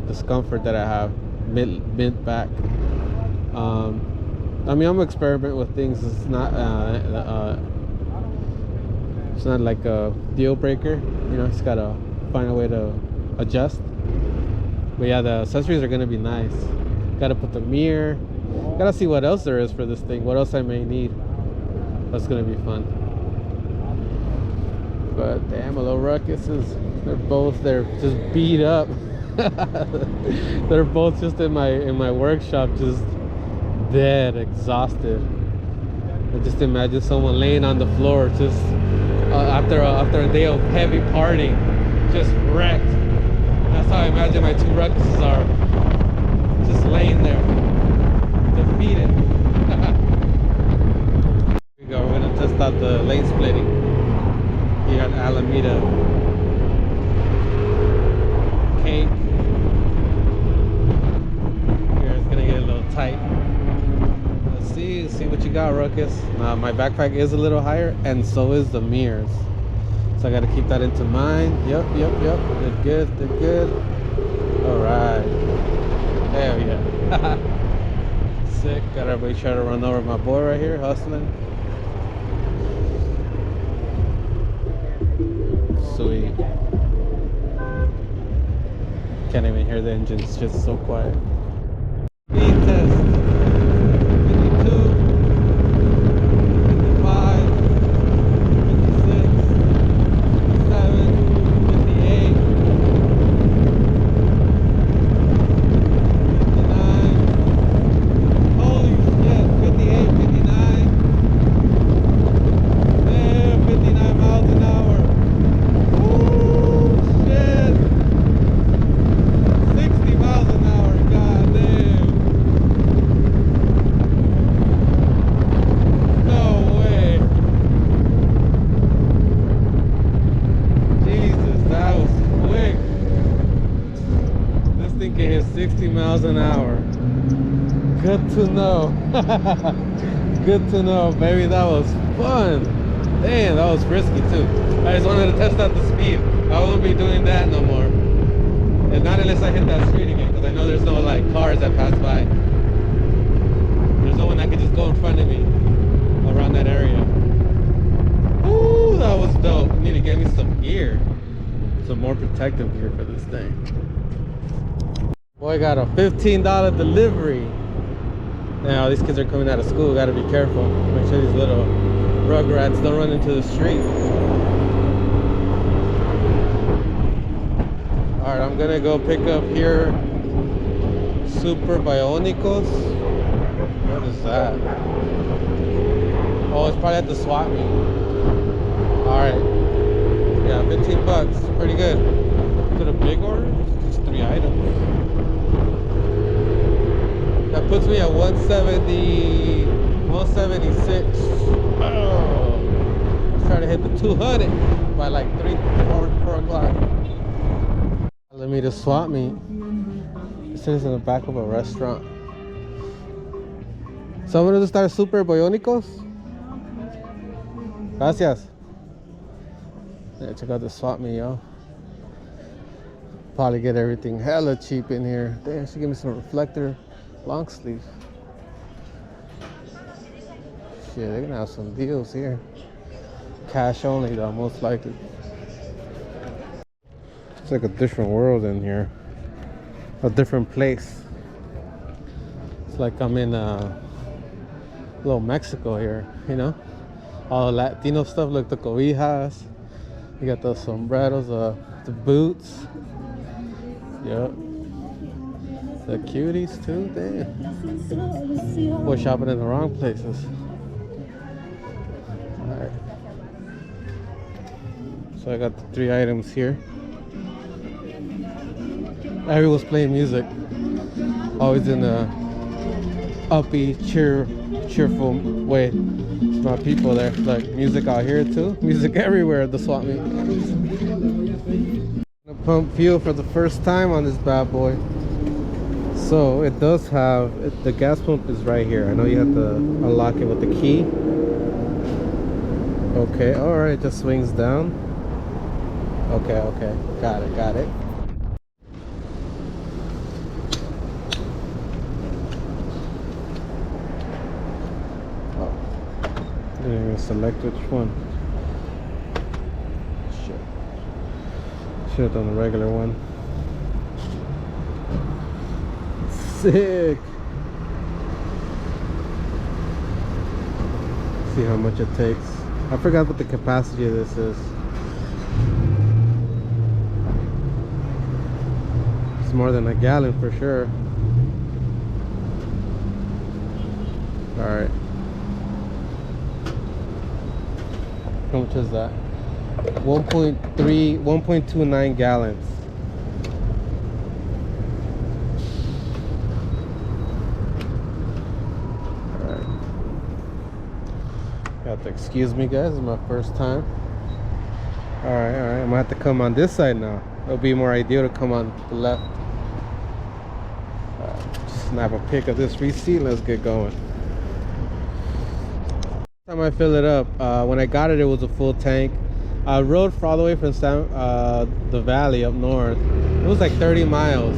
discomfort that I have mid back. I mean, I'm gonna experiment with things. It's not like a deal breaker. You know, just gotta find a way to adjust. But yeah, the accessories are gonna be nice. Gotta put the mirror. Gotta see what else there is for this thing. What else I may need. That's gonna be fun. But damn, a little ruckuses. They're just beat up. They're both just in my workshop, just dead, exhausted. I just imagine someone laying on the floor, just after a day of heavy partying, just wrecked. That's how I imagine my 2 ruckuses are, just laying there, defeated. Here we go. We're gonna test out the lane splitting here at Alameda. Cake. Here it's gonna get a little tight. Let's see what you got, Ruckus. My backpack is a little higher, and so is the mirrors. So I gotta keep that into mind. Yep. They're good. Alright. Hell yeah. Sick. Gotta make sure to run over my boy right here, hustling. Sweet. Can't even hear the engine, it's just so quiet. Speed test. 52, 55, 56, 57, 58, 59. Holy shit, 58, 59. Damn, 59 miles an hour. Woo, shit. 60 miles an hour, god damn. No way. Jesus, that was quick. This thing can hit 60 miles an hour. Good to know. Good to know, baby. That was fun. Damn, that was risky too. I just wanted to test out the speed. I won't be doing that no more. And not unless I hit that street again, because I know there's no like cars that pass by. There's someone that could just go in front of me around that area. Ooh, that was dope. Need to get me some gear, some more protective gear for this thing. Boy, I got a $15 delivery. Now these kids are coming out of school. Gotta be careful. Make sure these little rugrats don't run into the street. All right, I'm gonna go pick up here Super Bionicos. What is that? Oh, it's probably at the swap meet. All right, yeah, 15 bucks, pretty good. Is it a big order? Just 3 items. That puts me at 170, 176. Oh, let's try to hit the 200 by like 4 o'clock. Let me just swap meet. This is in the back of a restaurant. Someone to start Super Bionicos? Gracias. Yeah, check out the swap meet, y'all. Probably get everything hella cheap in here. Damn, she give me some reflector long sleeve. Shit, they're gonna have some deals here. Cash only though, most likely. It's like a different world in here. A different place. It's like I'm in little Mexico here, you know? All the Latino stuff, like the cobijas. You got those sombreros, the boots. Yep. The cuties too, damn. We're shopping in the wrong places. Alright. So I got the 3 items here. Everyone's playing music. Always in a uppy, cheerful way. It's my people there. Like music out here too. Music everywhere at the swap meet. Gonna pump fuel for the first time on this bad boy. So it does have the gas pump is right here. I know you have to unlock it with the key. Okay, all right, it just swings down. Okay, got it. Oh, didn't even select which one. Shit. Should have done the regular one. Sick. See how much it takes. I forgot what the capacity of this is. It's more than a gallon for sure. Alright. How much is that? 1.29 gallons. Have to excuse me guys, it's my first time. Alright, I'm gonna have to come on this side now. It'll be more ideal to come on the left. Just snap a pic of this receipt, let's get going. Time I fill it up, when I got it, it was a full tank. I rode all the way from the valley up north. It was like 30 miles.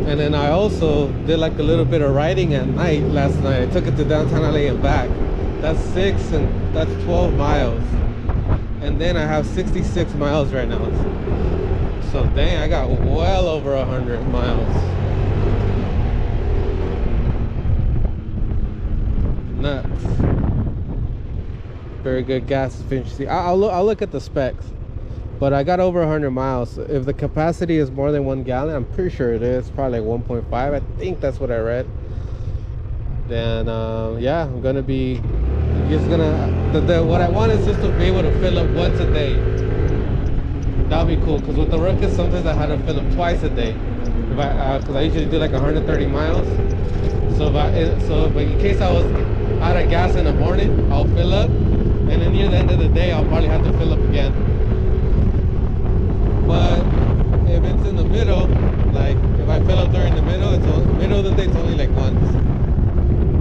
And then I also did like a little bit of riding at night last night. I took it to downtown LA and back. That's 6 and that's 12 miles. And then I have 66 miles right now. So dang, I got well over 100 miles. Nuts. Very good gas efficiency. I'll look at the specs. But I got over 100 miles. If the capacity is more than 1 gallon, I'm pretty sure it is. Probably like 1.5. I think that's what I read. Then yeah, I'm gonna be just gonna what I want is just to be able to fill up once a day. That'll be cool, because with the Ruckus sometimes I had to fill up twice a day. If because I usually do like 130 miles. So but in case I was out of gas in the morning, I'll fill up, and then near the end of the day I'll probably have to fill up again. But if it's in the middle, like if I fill up during the middle, middle of the day, it's only like once.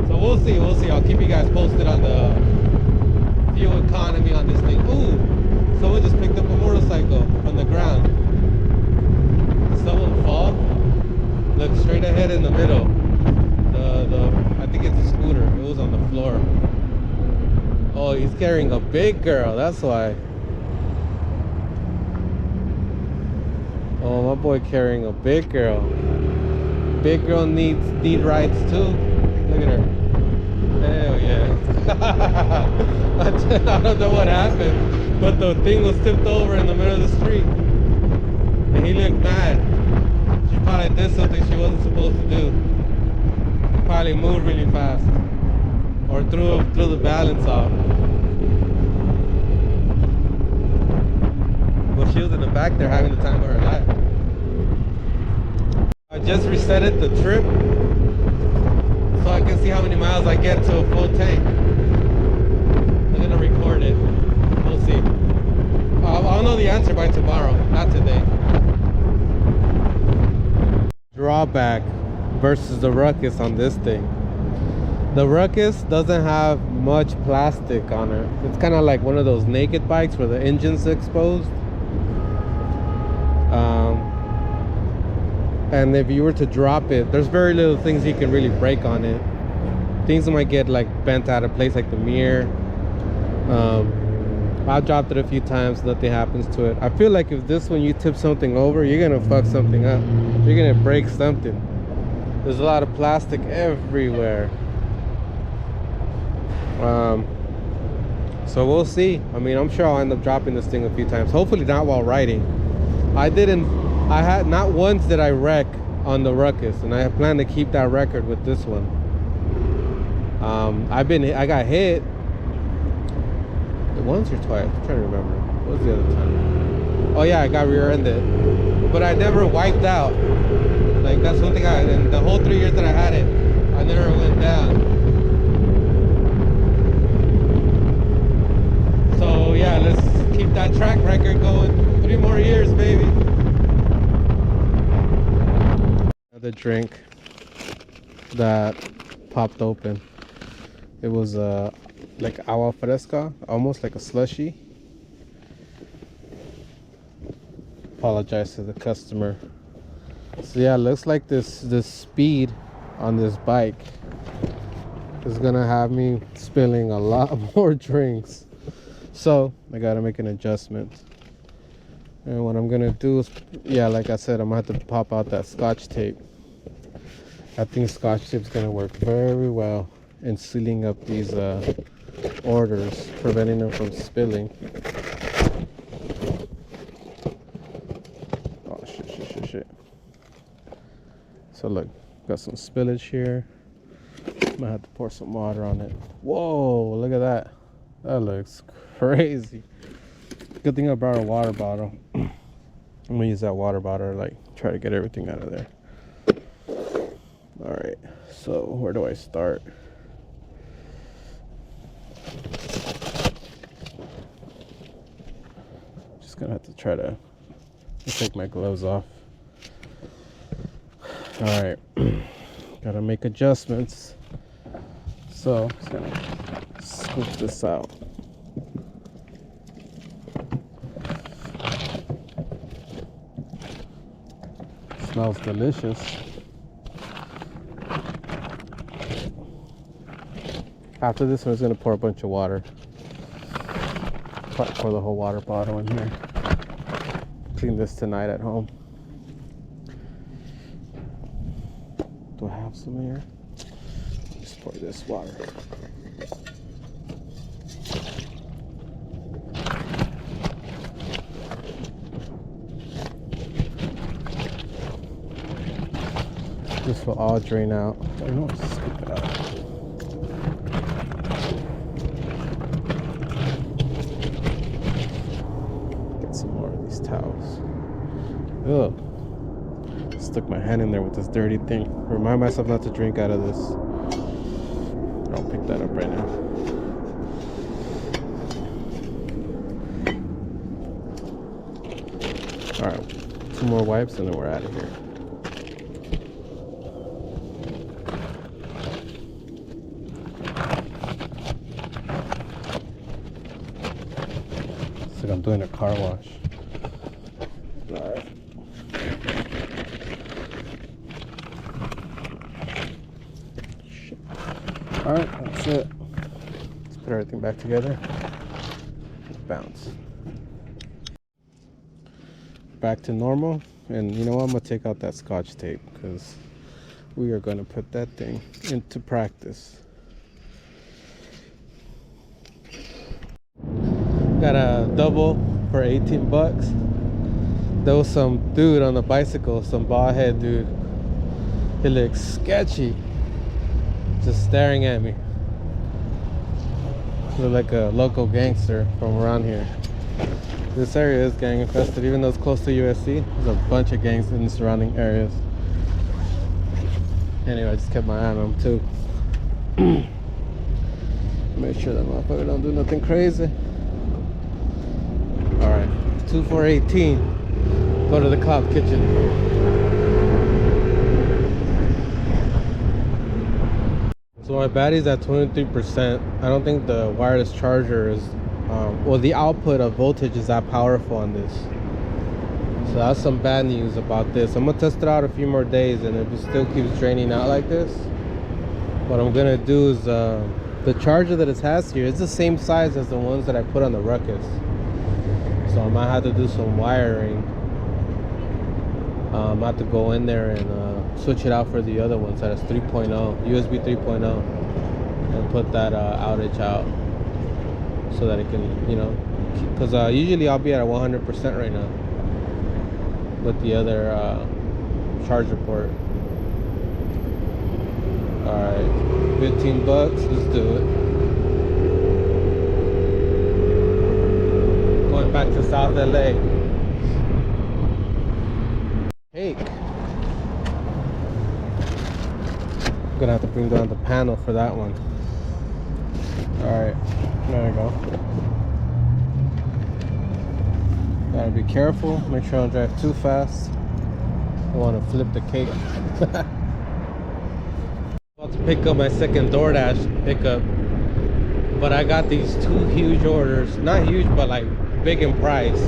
So we'll see. I'll keep you guys posted on the fuel economy on this thing. Ooh, someone just picked up a motorcycle from the ground. Did someone fall? Look straight ahead in the middle. I think it's a scooter. Oh, he's carrying a big girl, that's why. Oh, my boy carrying a big girl. Big girl need rides too. Look at her. Hell yeah. I don't know what happened, but the thing was tipped over in the middle of the street. And he looked mad. She probably did something she wasn't supposed to do. Probably moved really fast. Or threw the balance off. Well, she was in the back there having the time of her life. I just resetted the trip so I can see how many miles I get to a full tank. I'm gonna record it. We'll see. I'll know the answer by tomorrow, not today. Drawback versus the Ruckus on this thing. The Ruckus doesn't have much plastic on it. It's kind of like one of those naked bikes where the engine's exposed. And if you were to drop it, there's very little things you can really break on it. Things might get like bent out of place, like the mirror. I've dropped it a few times, nothing happens to it. I feel like if this one you tip something over, you're gonna fuck something up. You're gonna break something. There's a lot of plastic everywhere. So we'll see. I mean, I'm sure I'll end up dropping this thing a few times. Hopefully not while riding. I had not once did I wreck on the Ruckus, and I plan to keep that record with this one. I got hit once or twice. I'm trying to remember. What was the other time? Oh yeah, I got rear-ended, but I never wiped out. Like, that's one thing in the whole 3 years that I had it, I never went down. So yeah, let's keep that track record going. 3 more years, baby. Another drink that popped open. It was like agua fresca, almost like a slushy. Apologize to the customer. So yeah, looks like this speed on this bike is gonna have me spilling a lot more drinks. So I gotta make an adjustment. And what I'm gonna do is, yeah, like I said, I'm gonna have to pop out that Scotch tape. I think Scotch tape's gonna work very well in sealing up these orders, preventing them from spilling. Oh shit. So look, got some spillage here. I'm gonna have to pour some water on it. Whoa, look at that. That looks crazy. Good thing I brought a water bottle. I'm gonna use that water bottle to like try to get everything out of there. All right, so where do I start? Just gonna have to try to take my gloves off. All right, gotta make adjustments. So just gonna scoop this out. Smells delicious. After this, I was gonna pour a bunch of water. Pour the whole water bottle in here. Clean this tonight at home. Do I have some here? Just pour this water. This will all drain out. I don't know, scoop it out. Get some more of these towels. Ugh. Stuck my hand in there with this dirty thing. Remind myself not to drink out of this. I'll pick that up right now. Alright, 2 more wipes and then we're out of here. It's like I'm doing a car wash. Alright. Alright, that's it. Let's put our everything back together. Bounce. Back to normal. And you know what? I'm gonna take out that Scotch tape because we are gonna put that thing into practice. Got a double for 18 bucks. There was some dude on the bicycle, some bald head dude. He looked sketchy, just staring at me. Looked like a local gangster from around here. This area is gang infested, even though it's close to USC. There's a bunch of gangs in the surrounding areas. Anyway, I just kept my eye on them too. Make sure that motherfucker don't do nothing crazy. Alright, 2 for 18. Go to the cloud kitchen. So my battery's at 23%. I don't think the wireless charger is, well, the output of voltage is that powerful on this. So that's some bad news about this. I'm gonna test it out a few more days, and if it still keeps draining out like this, what I'm gonna do is, the charger that it has here is the same size as the ones that I put on the Ruckus. So I might have to do some wiring. I have to go in there and switch it out for the other ones that is 3.0, USB 3.0, and put that outage out so that it can, you know, because usually I'll be at 100% right now with the other charger port. Alright, 15 bucks, let's do it. Going back to South LA. Cake. I'm gonna have to bring down the panel for that one. Alright, there we go. Gotta be careful, make sure I don't drive too fast. I want to flip the cake. About to pick up my second DoorDash pickup, but I got these 2 huge orders. Not huge, but like big in price.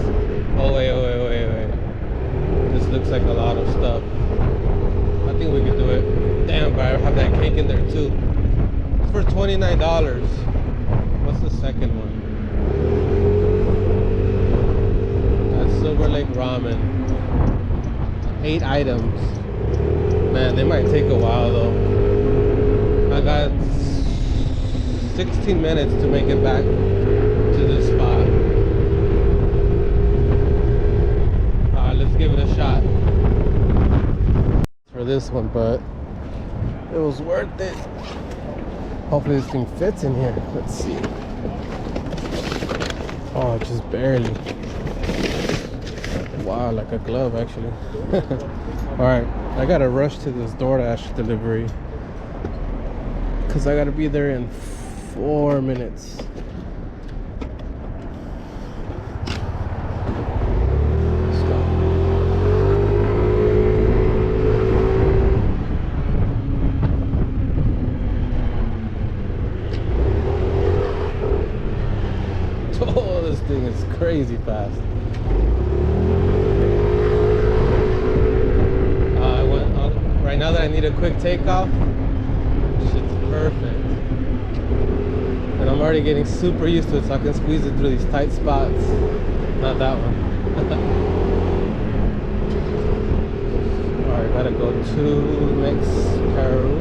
Oh wait. This looks like a lot of stuff. I think we can do it. Damn, but I have that cake in there too. It's for $29. What's the second one? That's Silver Lake Ramen. 8 items. Man, they might take a while though. I got 16 minutes to make it back to this spot. Let's give it a shot for this one, but it was worth it. Hopefully this thing fits in here. Let's see. Oh, just barely. Wow, like a glove actually. Alright, I gotta rush to this DoorDash delivery because I gotta be there in 4 minutes. Oh, this thing is crazy fast. Right now that I need a quick takeoff, shit's perfect. And I'm already getting super used to it, so I can squeeze it through these tight spots. Not that one. Alright, gotta go to next Peru.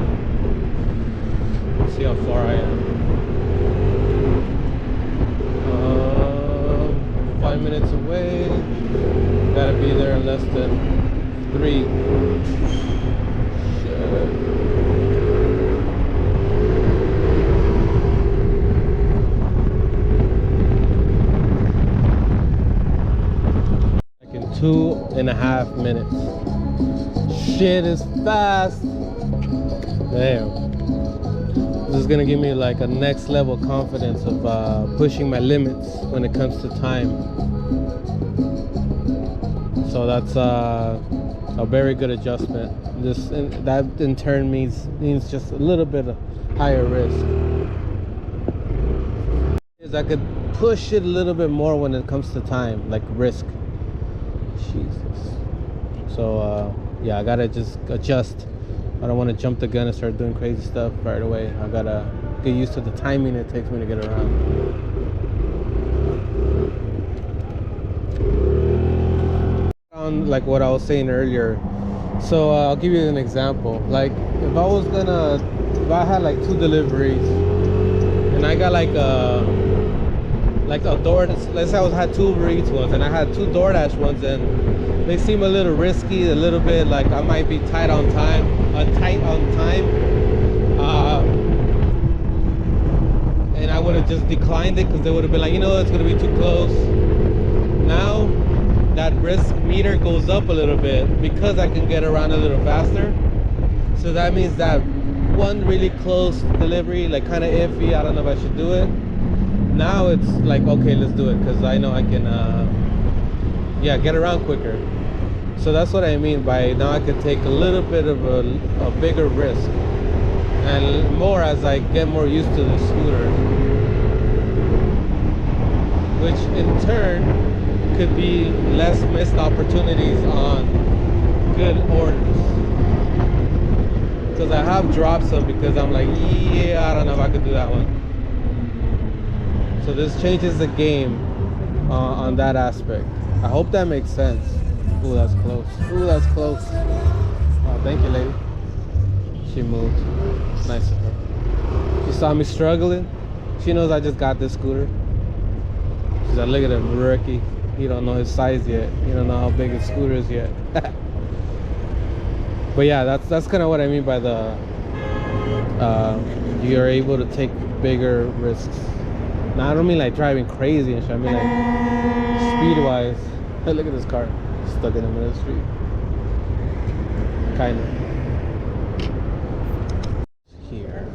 See how far I am. 5 minutes away. Gotta be there in less than 3. Like in 2.5 minutes. Shit is fast. Damn. This is gonna give me like a next level confidence of pushing my limits when it comes to time. So that's a very good adjustment. That in turn means just a little bit of higher risk. Is I could push it a little bit more when it comes to time, like risk. Jesus. So yeah, I gotta just adjust. I don't want to jump the gun and start doing crazy stuff right away. I gotta get used to the timing it takes me to get around. On like what I was saying earlier. So I'll give you an example. Like if I had like 2 deliveries and I got like a DoorDash, let's say I had 2 UberEats ones and I had 2 DoorDash ones, and they seem a little risky, a little bit like I might be tight on time, and I would have just declined it because they would have been like, you know, it's gonna be too close. Now that risk meter goes up a little bit because I can get around a little faster. So that means that one really close delivery, like kind of iffy, I don't know if I should do it. Now it's like, okay, let's do it because I know I can get around quicker. So that's what I mean by now I can take a little bit of a bigger risk, and more as I get more used to the scooter, which in turn could be less missed opportunities on good orders. Because I have dropped some because I'm like, yeah, I don't know if I could do that one. So this changes the game on that aspect. I hope that makes sense. Ooh, that's close. Ooh, that's close. Oh, thank you, lady. She moved. Nice of her. She saw me struggling. She knows I just got this scooter. She's like, look at him, rookie. You don't know his size yet. You don't know how big his scooter is yet. But yeah, that's kind of what I mean by the you're able to take bigger risks. Now I don't mean like driving crazy and shit. I mean like speed wise. Hey, look at this car stuck in the middle of the street. Kind of. Here.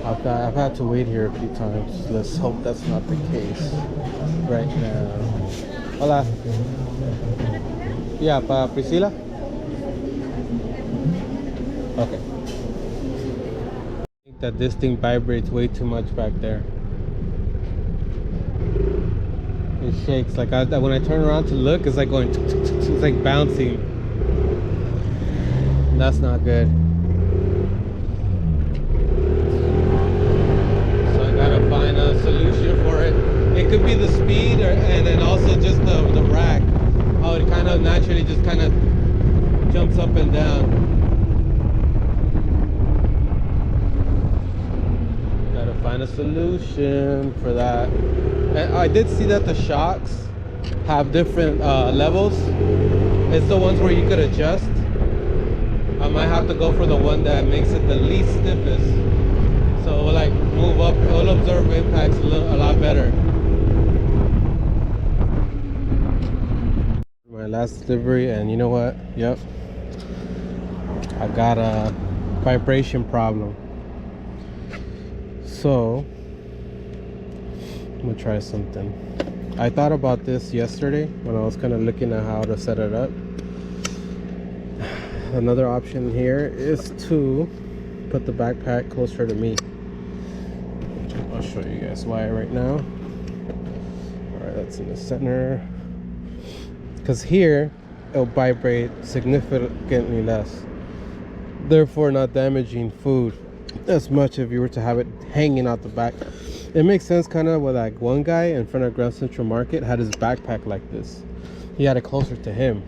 I've had to wait here a few times. Let's hope that's not the case right now. Hola. Yeah, pa Priscilla? Okay. I think that this thing vibrates way too much back there. It shakes. Like when I turn around to look, it's like going, it's like bouncing. That's not good. So I gotta find a solution for it. It could be the speed, and then also just the rack. How it kind of naturally just kind of jumps up and down. Gotta find a solution for that. And I did see that the shocks have different levels. It's the ones where you could adjust. I might have to go for the one that makes it the least stiffest. So it will like move up, it will absorb impacts a lot better. My last delivery, and you know what? Yep. I got a vibration problem. So I'm gonna try something. I thought about this yesterday when I was kind of looking at how to set it up. Another option here is to put the backpack closer to me. I'll show you guys why right now. Alright, that's in the center. Because here it'll vibrate significantly less, therefore not damaging food as much if you were to have it hanging out the back. It makes sense kind of with like one guy in front of Grand Central Market had his backpack like this. He had it closer to him.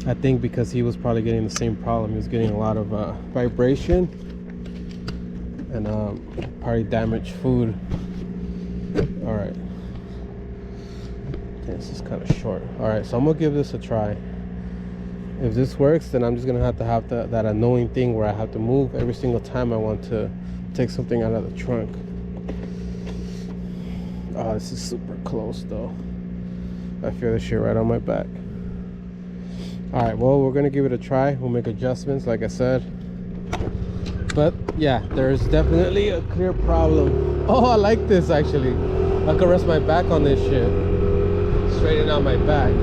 I think because he was probably getting the same problem. He was getting a lot of vibration and probably damaged food. All right. Okay, this is kind of short. All right, so I'm gonna give this a try. If this works, then I'm just gonna have that annoying thing where I have to move every single time I want to take something out of the trunk. Oh, this is super close though. I feel this shit right on my back. Alright, well, we're gonna give it a try. We'll make adjustments like I said. But yeah, there's definitely a clear problem. Oh, I like this actually. I can rest my back on this shit. Straighten out my back.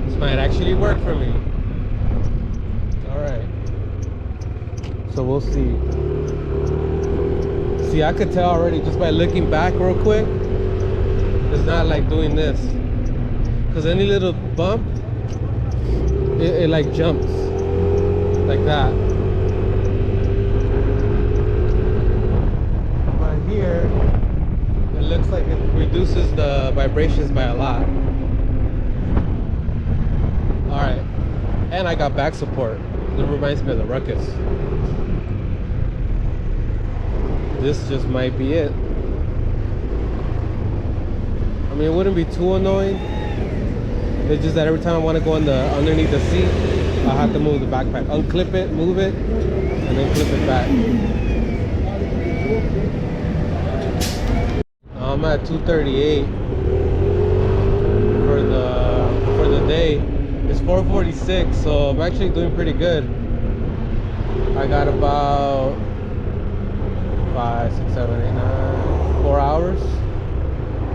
This might actually work for me. Alright. So we'll see. See, I could tell already just by looking back real quick. It's not like doing this. Because any little bump, it like jumps. Like that. reduces the vibrations by a lot. All right, and I got back support. It reminds me of the Ruckus. This just might be it. I mean, it wouldn't be too annoying. It's just that every time I want to go underneath the seat, I have to move the backpack. Unclip it, move it, and then clip it back. I'm at 238 for the day. It's 4:46, so I'm actually doing pretty good. I got about 5, 6, 7, 8, 9, 4 hours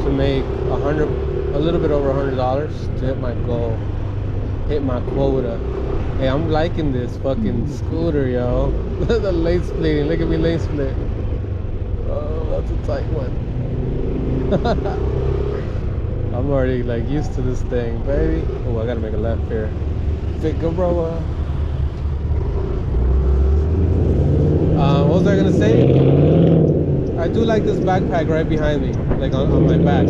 to make a little bit over $100 to hit my goal, hit my quota. Hey, I'm liking this fucking scooter, yo. The lane splitting, look at me lane split. Oh, that's a tight one. I'm already like used to this thing, baby. Oh, I gotta make a left here. Figueroa. What was I gonna say? I do like this backpack right behind me, like on my back.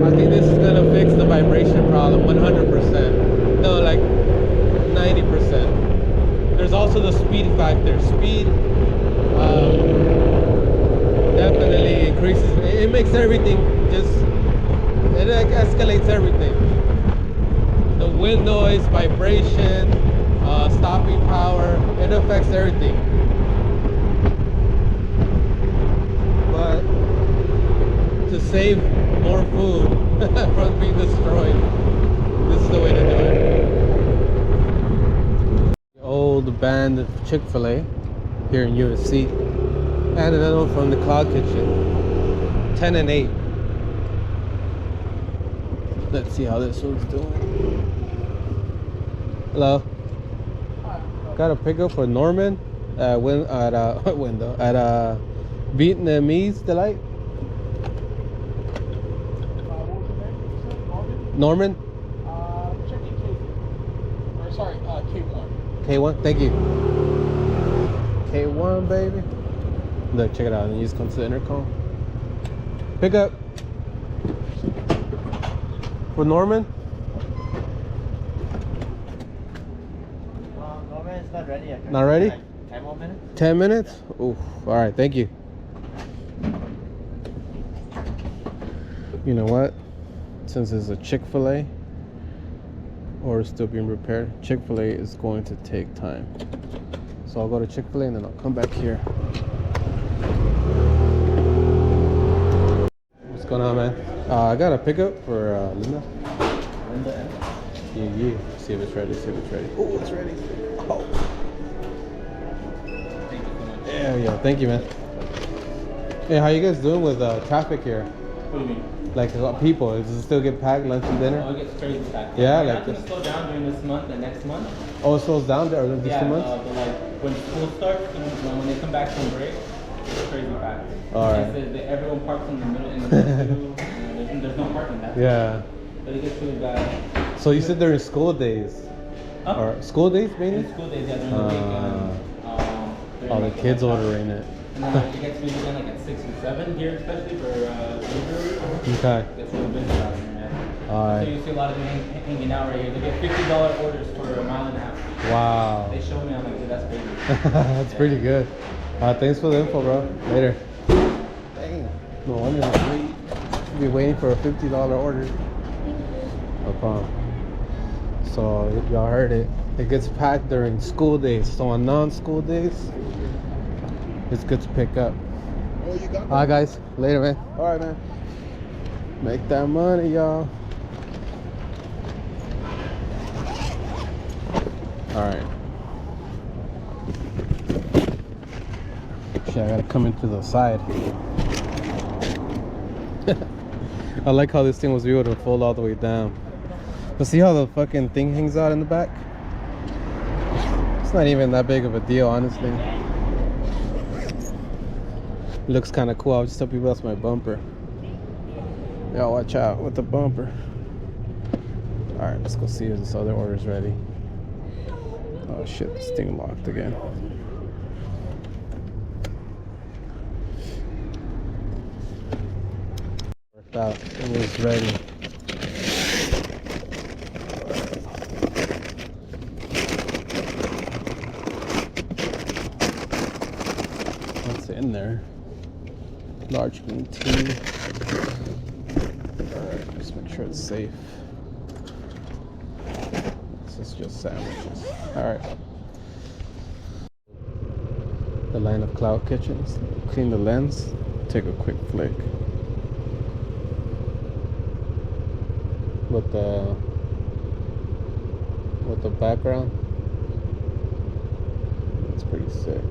I think this is gonna fix the vibration problem 100%. No, like 90%. There's also the speed factor. Speed definitely increases. It makes everything it escalates everything. The wind noise, vibration, stopping power, it affects everything. But to save more food from being destroyed, this is the way to do it. The old band of Chick-fil-A here in USC, and another one from the Cloud Kitchen. 10 and 8. Let's see how this one's doing. Hello. Got a pickup for Norman at Vietnamese Delight. Norman? Checking K1. K1, thank you. K1, baby. Look, check it out. And you just come to the intercom. Pick up. For Norman? Norman is not ready yet. Not ready? Like 10 more minutes? 10 minutes? Oof. All right, thank you. You know what? Since it's a Chick-fil-A, or it's still being repaired, Chick-fil-A is going to take time. So I'll go to Chick-fil-A and then I'll come back here. What's going on, man? I got a pickup for Linda. Linda? Yeah. See if it's ready, Oh, it's ready. Oh. Thank you so much. Yeah, thank you, man. Hey, how you guys doing with traffic here? What do you mean? Like people, does it still get packed, lunch and dinner? Oh, it gets crazy packed. Yeah, like like it's gonna slow down during this month and next month. Oh, it slows down there or just 2 months? But like when school starts, when they come back from break, it's crazy packed. All right. Everyone parks in the middle, there's no parking. Yeah. But it gets really bad. So you said during school days? Huh? Or school days, mainly? In school days, yeah, during the week. All the kids ordering it. And then it gets really done like at 6 and 7 here, especially for deliveries. Okay. It gets really busy out here, man. Alright. So you see a lot of them hanging out right here. They get $50 orders for a mile and a half. Wow. They show me, I'm like, dude, that's crazy. That's pretty good. Thanks for the info, bro. Later. Dang. No wonder be waiting for a $50 order. No problem. So y'all heard it. It gets packed during school days. So on non-school days, it's good to pick up. Oh, you got that? Alright, guys. Later, man. All right, man. Make that money, y'all. Alright. Shit, I gotta come into the side. I like how this thing was able to fold all the way down. But see how the fucking thing hangs out in the back? It's not even that big of a deal, honestly. Looks kind of cool. I'll just tell people that's my bumper. Y'all watch out with the bumper. Alright, let's go see if this other order's ready. Oh shit, this thing locked again. That it was ready. What's in there? Large green tea. Alright, just make sure it's safe. This is just sandwiches. Alright. The line of cloud kitchens. Clean the lens. Take a quick flick. With the background. It's pretty sick.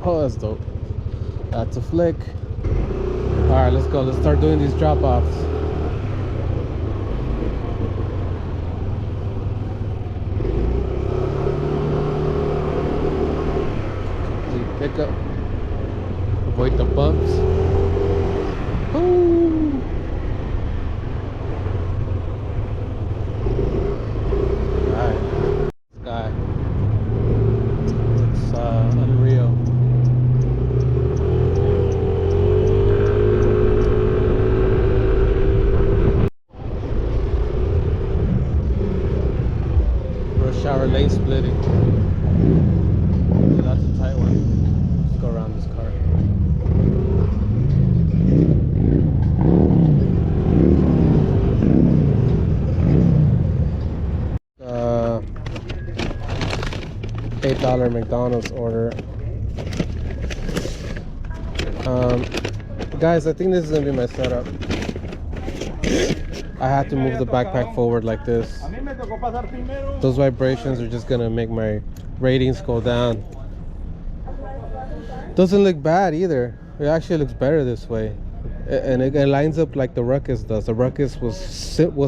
Oh, that's dope. That's a flick. Alright, let's go. Let's start doing these drop-offs. Pick up. Avoid the bumps. Woo! Alright. Sky. It's unreal. Rush hour lane splitting. That's a tight one. Let's go around this car. $8 McDonald's order. Guys, I think this is gonna be my setup. I have to move the backpack forward like this. Those vibrations are just gonna make my ratings go down. Doesn't look bad either. It actually looks better this way, and it lines up like the Ruckus does. The Ruckus was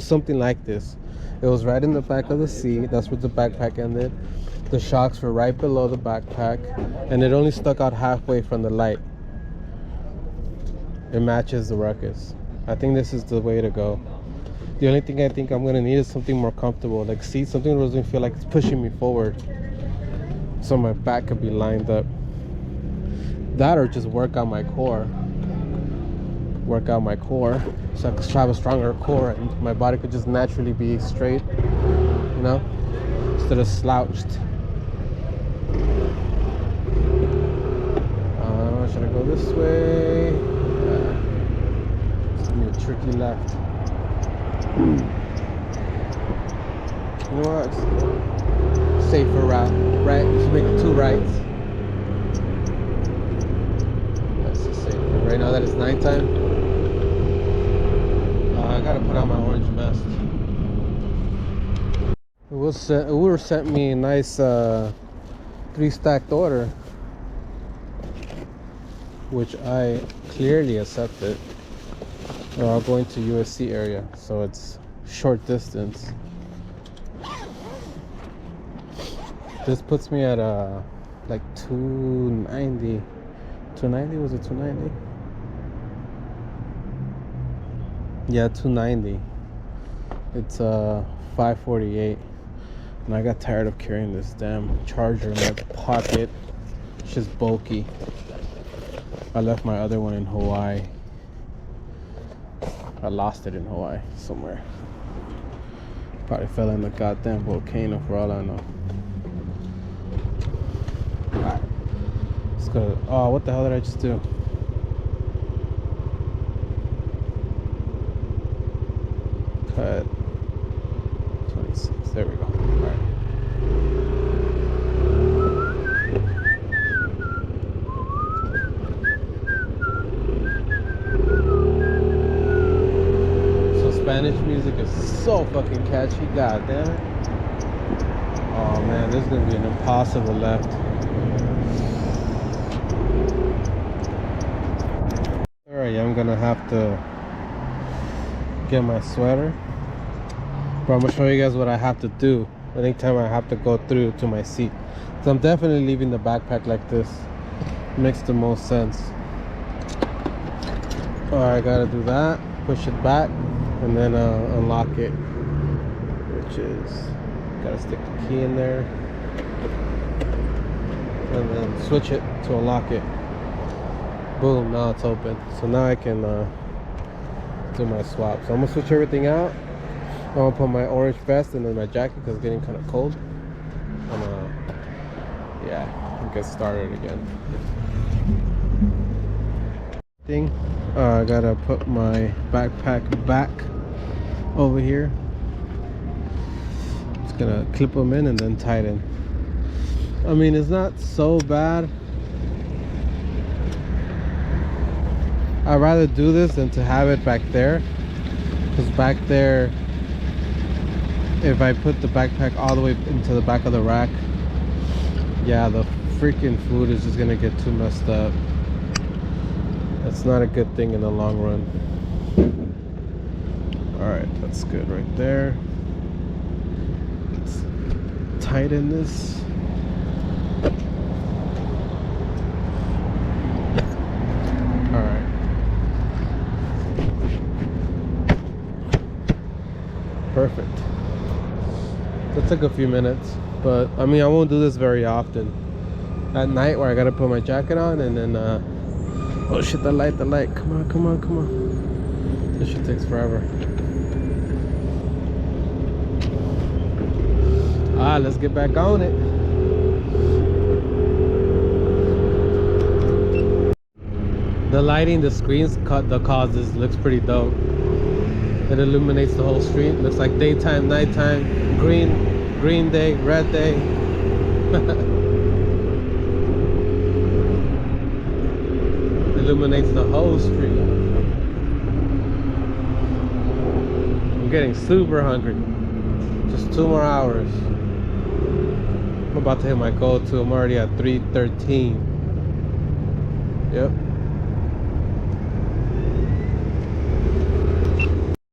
something like this. It was right in the back of the seat. That's where the backpack ended. The shocks were right below the backpack, and it only stuck out halfway from the light. It matches the Ruckus. I think this is the way to go. The only thing I think I'm gonna need is something more comfortable, like seat, something that doesn't feel like it's pushing me forward, so my back could be lined up. That or just work out my core. Work out my core, so I could have a stronger core and my body could just naturally be straight, you know, instead of slouched. Should I go this way? It's gonna be a tricky left. You know what? Safer route. Right? Just make 2 rights. That's the safer. Right now that it's nighttime, I gotta put on my orange vest. Uber sent me a nice 3-stacked order, which I clearly accepted. We're all going to USC area, so it's short distance. This puts me at like 290. 290? Was it 290? Yeah, 290. It's 548, and I got tired of carrying this damn charger in my pocket. It's just bulky. I left my other one in Hawaii. I lost it in Hawaii somewhere. Probably fell in the goddamn volcano for all I know. Alright. Let's go. Oh, what the hell did I just do? Cut 26. There we go. Alright. Spanish music is so fucking catchy, god damn it. Oh man, this is gonna be an impossible left. Alright, I'm gonna have to get my sweater, but I'm gonna show you guys what I have to do anytime I have to go through to my seat. So I'm definitely leaving the backpack like this. Makes the most sense. Alright, I gotta do that, push it back, and then unlock it, which is gotta stick the key in there and then switch it to unlock it. Boom, now it's open. So now I can do my swap. So I'm gonna switch everything out. I'm gonna put my orange vest and then my jacket because it's getting kind of cold. Yeah, get started again. I gotta put my backpack back over here. Just gonna clip them in and then tighten. I mean, it's not so bad. I'd rather do this than to have it back there, because back there, if I put the backpack all the way into the back of the rack, yeah, the freaking food is just gonna get too messed up. That's not a good thing in the long run. All right, that's good right there. Let's tighten this. All right. Perfect. That took a few minutes, but I mean, I won't do this very often. At night where I gotta put my jacket on and then oh shit, the light, come on. This shit takes forever. Let's get back on it. The lighting, the screens the causes looks pretty dope. It illuminates the whole street. Looks like daytime, nighttime, green day, red day. Illuminates the whole street. I'm getting super hungry. Just 2 more hours. I'm about to hit my goal too. I'm already at 3:13. Yep.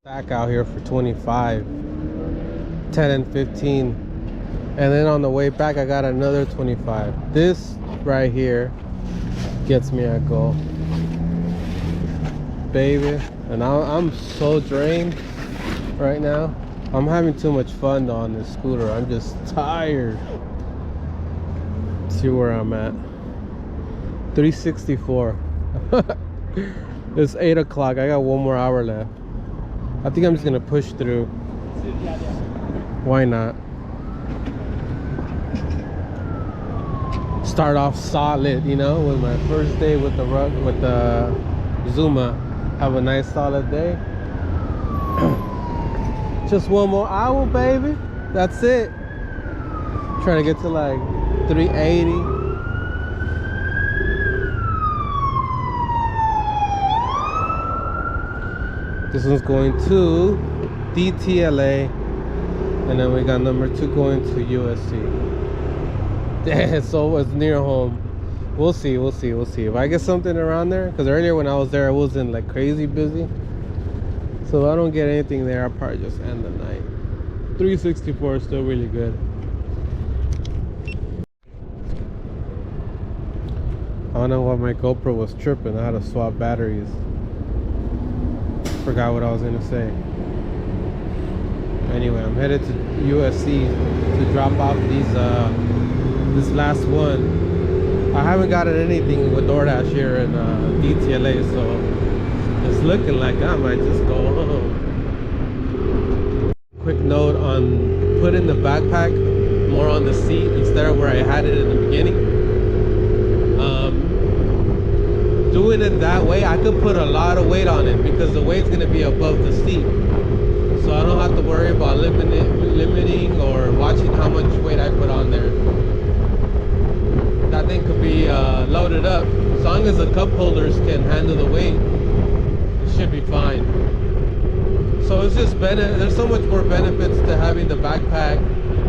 Back out here for 25, 10 and 15, and then on the way back I got another 25. This right here gets me at goal, baby. And I'm so drained right now. I'm having too much fun on this scooter. I'm just tired. See where I'm at. 364. It's 8 o'clock. I got 1 more hour left. I think I'm just gonna push through. Why not? Start off solid, you know, with my first day with the Zuma. Have a nice solid day. Just 1 more hour, baby. That's it. Trying to get to like 380. This one's going to DTLA, and then we got number 2 going to USC. So it's near home. We'll see. If I get something around there, because earlier when I was there, I wasn't like crazy busy. So if I don't get anything there, I'll probably just end the night. 364 is still really good. I don't know why my GoPro was tripping. I had to swap batteries. Forgot what I was gonna say. Anyway, I'm headed to USC to drop off this last one. I haven't gotten anything with DoorDash here in DTLA, so it's looking like I might just go home. Quick note on putting the backpack more on the seat instead of where I had it in the beginning. Doing it that way, I could put a lot of weight on it because the weight's gonna be above the seat, so I don't have to worry about limiting or watching how much weight I put on there. That thing could be loaded up. As long as the cup holders can handle the weight, it should be fine. So it's just there's so much more benefits to having the backpack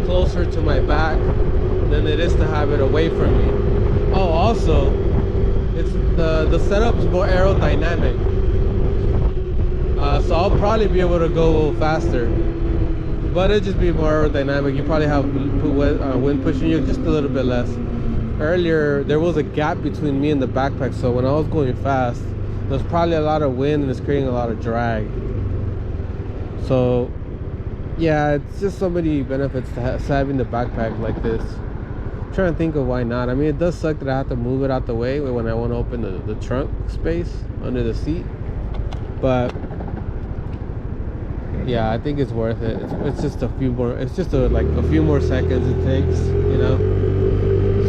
closer to my back than it is to have it away from me. Oh, also, it's the setup's more aerodynamic, so I'll probably be able to go faster, but it'll just be more aerodynamic. You probably have wind pushing you just a little bit less. Earlier there was a gap between me and the backpack, so when I was going fast there's probably a lot of wind and it's creating a lot of drag. So yeah, it's just so many benefits to having the backpack like this. Trying to think of why not. I mean, it does suck that I have to move it out the way when I want to open the trunk space under the seat, but Yeah, I think it's worth it. It's just a few more. It's just like a few more seconds it takes, you know.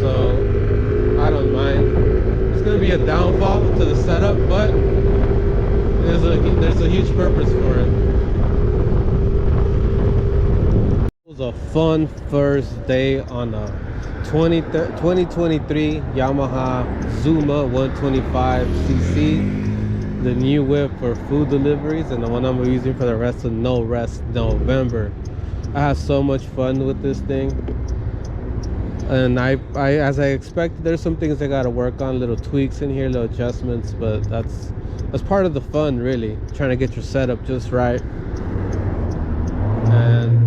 So I don't mind. It's gonna be a downfall to the setup, but there's a huge purpose for it. It was a fun first day on a 2023 Yamaha Zuma 125cc. The new whip for food deliveries, and the one I'm using for the rest of No Rest November. I had so much fun with this thing, and I as I expected, there's some things I gotta work on, little tweaks in here, little adjustments, but that's part of the fun, really, trying to get your setup just right. And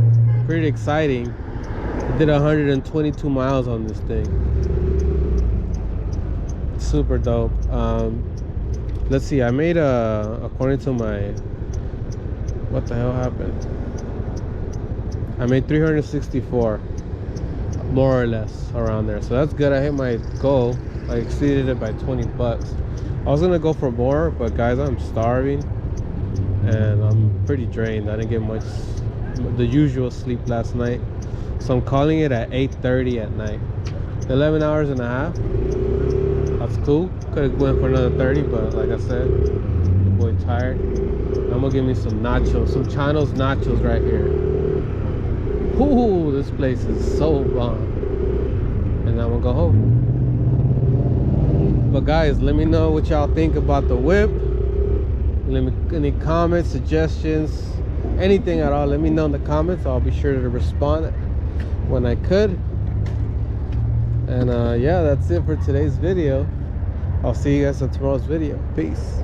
pretty exciting. I did 122 miles on this thing. Super dope. Let's see, I made according to my, what the hell happened? I made 364, more or less around there. So that's good. I hit my goal. I exceeded it by 20 bucks. I was gonna go for more, but guys, I'm starving and I'm pretty drained. I didn't get much, the usual sleep last night. So I'm calling it at 8:30 at night. 11 hours and a half. That's cool. Could have went for another 30, but like I said, boy tired. I'm gonna give me some nachos, some Chano's nachos right here. Ooh, this place is so bomb. And I'm gonna go home. But guys, let me know what y'all think about the whip. Let me, any comments, suggestions, anything at all, let me know in the comments. I'll be sure to respond when I could. And yeah, that's it for today's video. I'll see you guys on tomorrow's video. Peace.